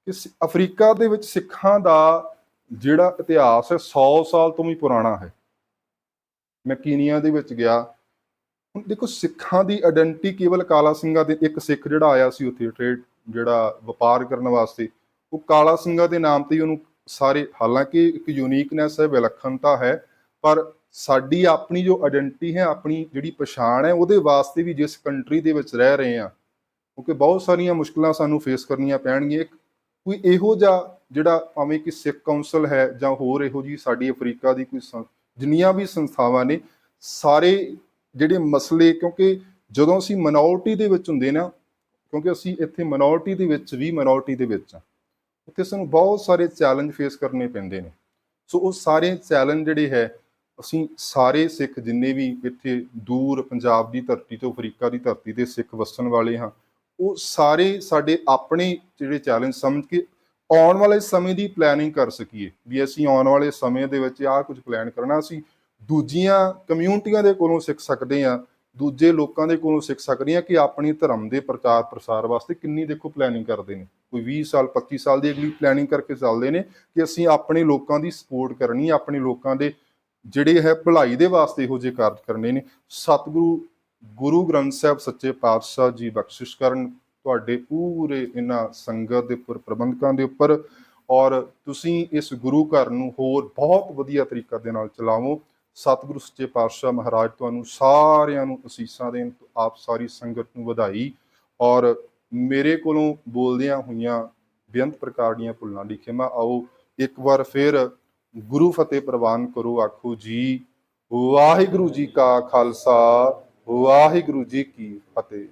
S1: ਕਿ ਅਫਰੀਕਾ ਦੇ ਵਿੱਚ ਸਿੱਖਾਂ ਦਾ ਜਿਹੜਾ ਇਤਿਹਾਸ ਹੈ 100 ਸਾਲ ਤੋਂ ਵੀ ਪੁਰਾਣਾ ਹੈ। ਮੈਂ ਕੀਨੀਆ ਦੇ ਵਿੱਚ ਗਿਆ, ਹੁਣ ਦੇਖੋ ਸਿੱਖਾਂ ਦੀ ਆਇਡੈਂਟੀ ਕੇਵਲ ਕਾਲਾ ਸਿੰਘਾਂ ਦੇ, ਇੱਕ ਸਿੱਖ ਜਿਹੜਾ ਆਇਆ ਸੀ ਉੱਥੇ ਟ੍ਰੇਡ, ਜਿਹੜਾ ਵਪਾਰ ਕਰਨ ਵਾਸਤੇ, ਉਹ ਕਾਲਾ ਸਿੰਘਾਂ ਦੇ ਨਾਮ ਤੇ ਹੀ ਉਹਨੂੰ ਸਾਰੇ, ਹਾਲਾਂਕਿ ਇੱਕ ਯੂਨੀਕਨੈਸ ਹੈ, ਵਿਲੱਖਣਤਾ ਹੈ, ਪਰ ਸਾਡੀ ਆਪਣੀ ਜੋ ਆਇਡੈਂਟੀ ਹੈ, ਆਪਣੀ ਜਿਹੜੀ ਪਛਾਣ ਹੈ, ਉਹਦੇ ਵਾਸਤੇ ਵੀ ਜਿਸ ਕੰਟਰੀ ਦੇ ਵਿੱਚ ਰਹਿ ਰਹੇ ਹਾਂ, ਕਿਉਂਕਿ ਬਹੁਤ ਸਾਰੀਆਂ ਮੁਸ਼ਕਲਾਂ ਸਾਨੂੰ ਫੇਸ ਕਰਨੀਆਂ ਪੈਣਗੀਆਂ। ਕੋਈ ਇਹੋ ਜਿਹਾ ਜਿਹੜਾ ਭਾਵੇਂ ਕਿ ਸਿੱਖ ਕੌਂਸਲ ਹੈ ਜਾਂ ਹੋਰ ਇਹੋ ਜਿਹੀ ਸਾਡੀ ਅਫਰੀਕਾ ਦੀ ਕੋਈ ਜਿੰਨੀਆਂ ਵੀ ਸੰਸਥਾਵਾਂ ਨੇ, ਸਾਰੇ ਜਿਹੜੇ ਮਸਲੇ, ਕਿਉਂਕਿ ਜਦੋਂ ਅਸੀਂ ਮਿਨੋਰਟੀ ਦੇ ਵਿੱਚ ਹੁੰਦੇ ਨਾ, ਕਿਉਂਕਿ ਅਸੀਂ ਇੱਥੇ ਮਿਨੋਰਟੀ ਦੇ ਵਿੱਚ ਵੀ ਮਿਨੋਰਟੀ ਦੇ ਵਿੱਚ ਆ, ਉੱਥੇ ਸਾਨੂੰ ਬਹੁਤ ਸਾਰੇ ਚੈਲੰਜ ਫੇਸ ਕਰਨੇ ਪੈਂਦੇ ਨੇ। ਸੋ ਉਹ ਸਾਰੇ ਚੈਲੰਜ ਜਿਹੜੇ ਹੈ, ਅਸੀਂ ਸਾਰੇ ਸਿੱਖ ਜਿੰਨੇ ਵੀ ਇੱਥੇ ਦੂਰ ਪੰਜਾਬ ਦੀ ਧਰਤੀ ਤੋਂ ਅਫਰੀਕਾ ਦੀ ਧਰਤੀ ਤੇ ਸਿੱਖ ਵਸਣ ਵਾਲੇ ਹਾਂ, ਉਹ ਸਾਰੇ ਸਾਡੇ ਆਪਣੇ ਜਿਹੜੇ ਚੈਲੰਜ ਸਮਝ ਕੇ ਆਉਣ ਵਾਲੇ ਸਮੇਂ ਦੀ ਪਲੈਨਿੰਗ ਕਰ ਸਕੀਏ, ਵੀ ਅਸੀਂ ਆਉਣ ਵਾਲੇ ਸਮੇਂ ਦੇ ਵਿੱਚ ਆਹ ਕੁਝ ਪਲਾਨ ਕਰਨਾ। ਅਸੀਂ ਦੂਜੀਆਂ ਕਮਿਊਨਿਟੀਆਂ ਦੇ ਕੋਲੋਂ ਸਿੱਖ ਸਕਦੇ ਹਾਂ, ਦੂਜੇ ਲੋਕਾਂ ਦੇ ਕੋਲੋਂ ਸਿੱਖ ਸਕਦੇ ਹਾਂ ਕਿ ਆਪਣੀ ਧਰਮ ਦੇ ਪ੍ਰਚਾਰ ਪ੍ਰਸਾਰ ਵਾਸਤੇ ਕਿੰਨੀ ਦੇਖੋ ਪਲੈਨਿੰਗ ਕਰਦੇ ਨੇ। ਕੋਈ 20 ਸਾਲ 25 ਸਾਲ ਦੀ ਅਗਲੀ ਪਲੈਨਿੰਗ ਕਰਕੇ ਚੱਲਦੇ ਨੇ ਕਿ ਅਸੀਂ ਆਪਣੇ ਲੋਕਾਂ ਦੀ ਸਪੋਰਟ ਕਰਨੀ, ਆਪਣੇ ਲੋਕਾਂ ਦੇ ਜਿਹੜੇ ਹੈ ਭਲਾਈ ਦੇ ਵਾਸਤੇ ਇਹੋ ਜਿਹੇ ਕਾਰਜ ਕਰਨੇ ਨੇ। ਸਤਿਗੁਰੂ ਗੁਰੂ ਗ੍ਰੰਥ ਸਾਹਿਬ ਸੱਚੇ ਪਾਤਸ਼ਾਹ ਜੀ ਬਖਸ਼ਿਸ਼ ਕਰਨ ਤੁਹਾਡੇ ਪੂਰੇ ਇਹਨਾਂ ਸੰਗਤ ਦੇ ਉੱਪਰ, ਪ੍ਰਬੰਧਕਾਂ ਦੇ ਉੱਪਰ, ਔਰ ਤੁਸੀਂ ਇਸ ਗੁਰੂ ਘਰ ਨੂੰ ਹੋਰ ਬਹੁਤ ਵਧੀਆ ਤਰੀਕੇ ਦੇ ਨਾਲ ਚਲਾਵੋ। ਸਤਿਗੁਰੂ ਸੱਚੇ ਪਾਤਸ਼ਾਹ ਮਹਾਰਾਜ ਤੁਹਾਨੂੰ ਸਾਰਿਆਂ ਨੂੰ ਅਸੀਸਾਂ ਦੇਣ। ਆਪ ਸਾਰੀ ਸੰਗਤ ਨੂੰ ਵਧਾਈ, ਔਰ ਮੇਰੇ ਕੋਲੋਂ ਬੋਲਦਿਆਂ ਹੋਈਆਂ ਬੇਅੰਤ ਪ੍ਰਕਾਰ ਦੀਆਂ ਭੁੱਲਾਂ ਦੀ ਖਿਮਾ। ਆਓ ਇੱਕ ਵਾਰ ਫਿਰ ਗੁਰੂ ਫਤਿਹ ਪ੍ਰਵਾਨ ਕਰੋ। ਆਖੋ ਜੀ ਵਾਹਿਗੁਰੂ ਜੀ ਕਾ ਖਾਲਸਾ, ਵਾਹਿਗੁਰੂ ਜੀ ਕੀ ਫਤਿਹ।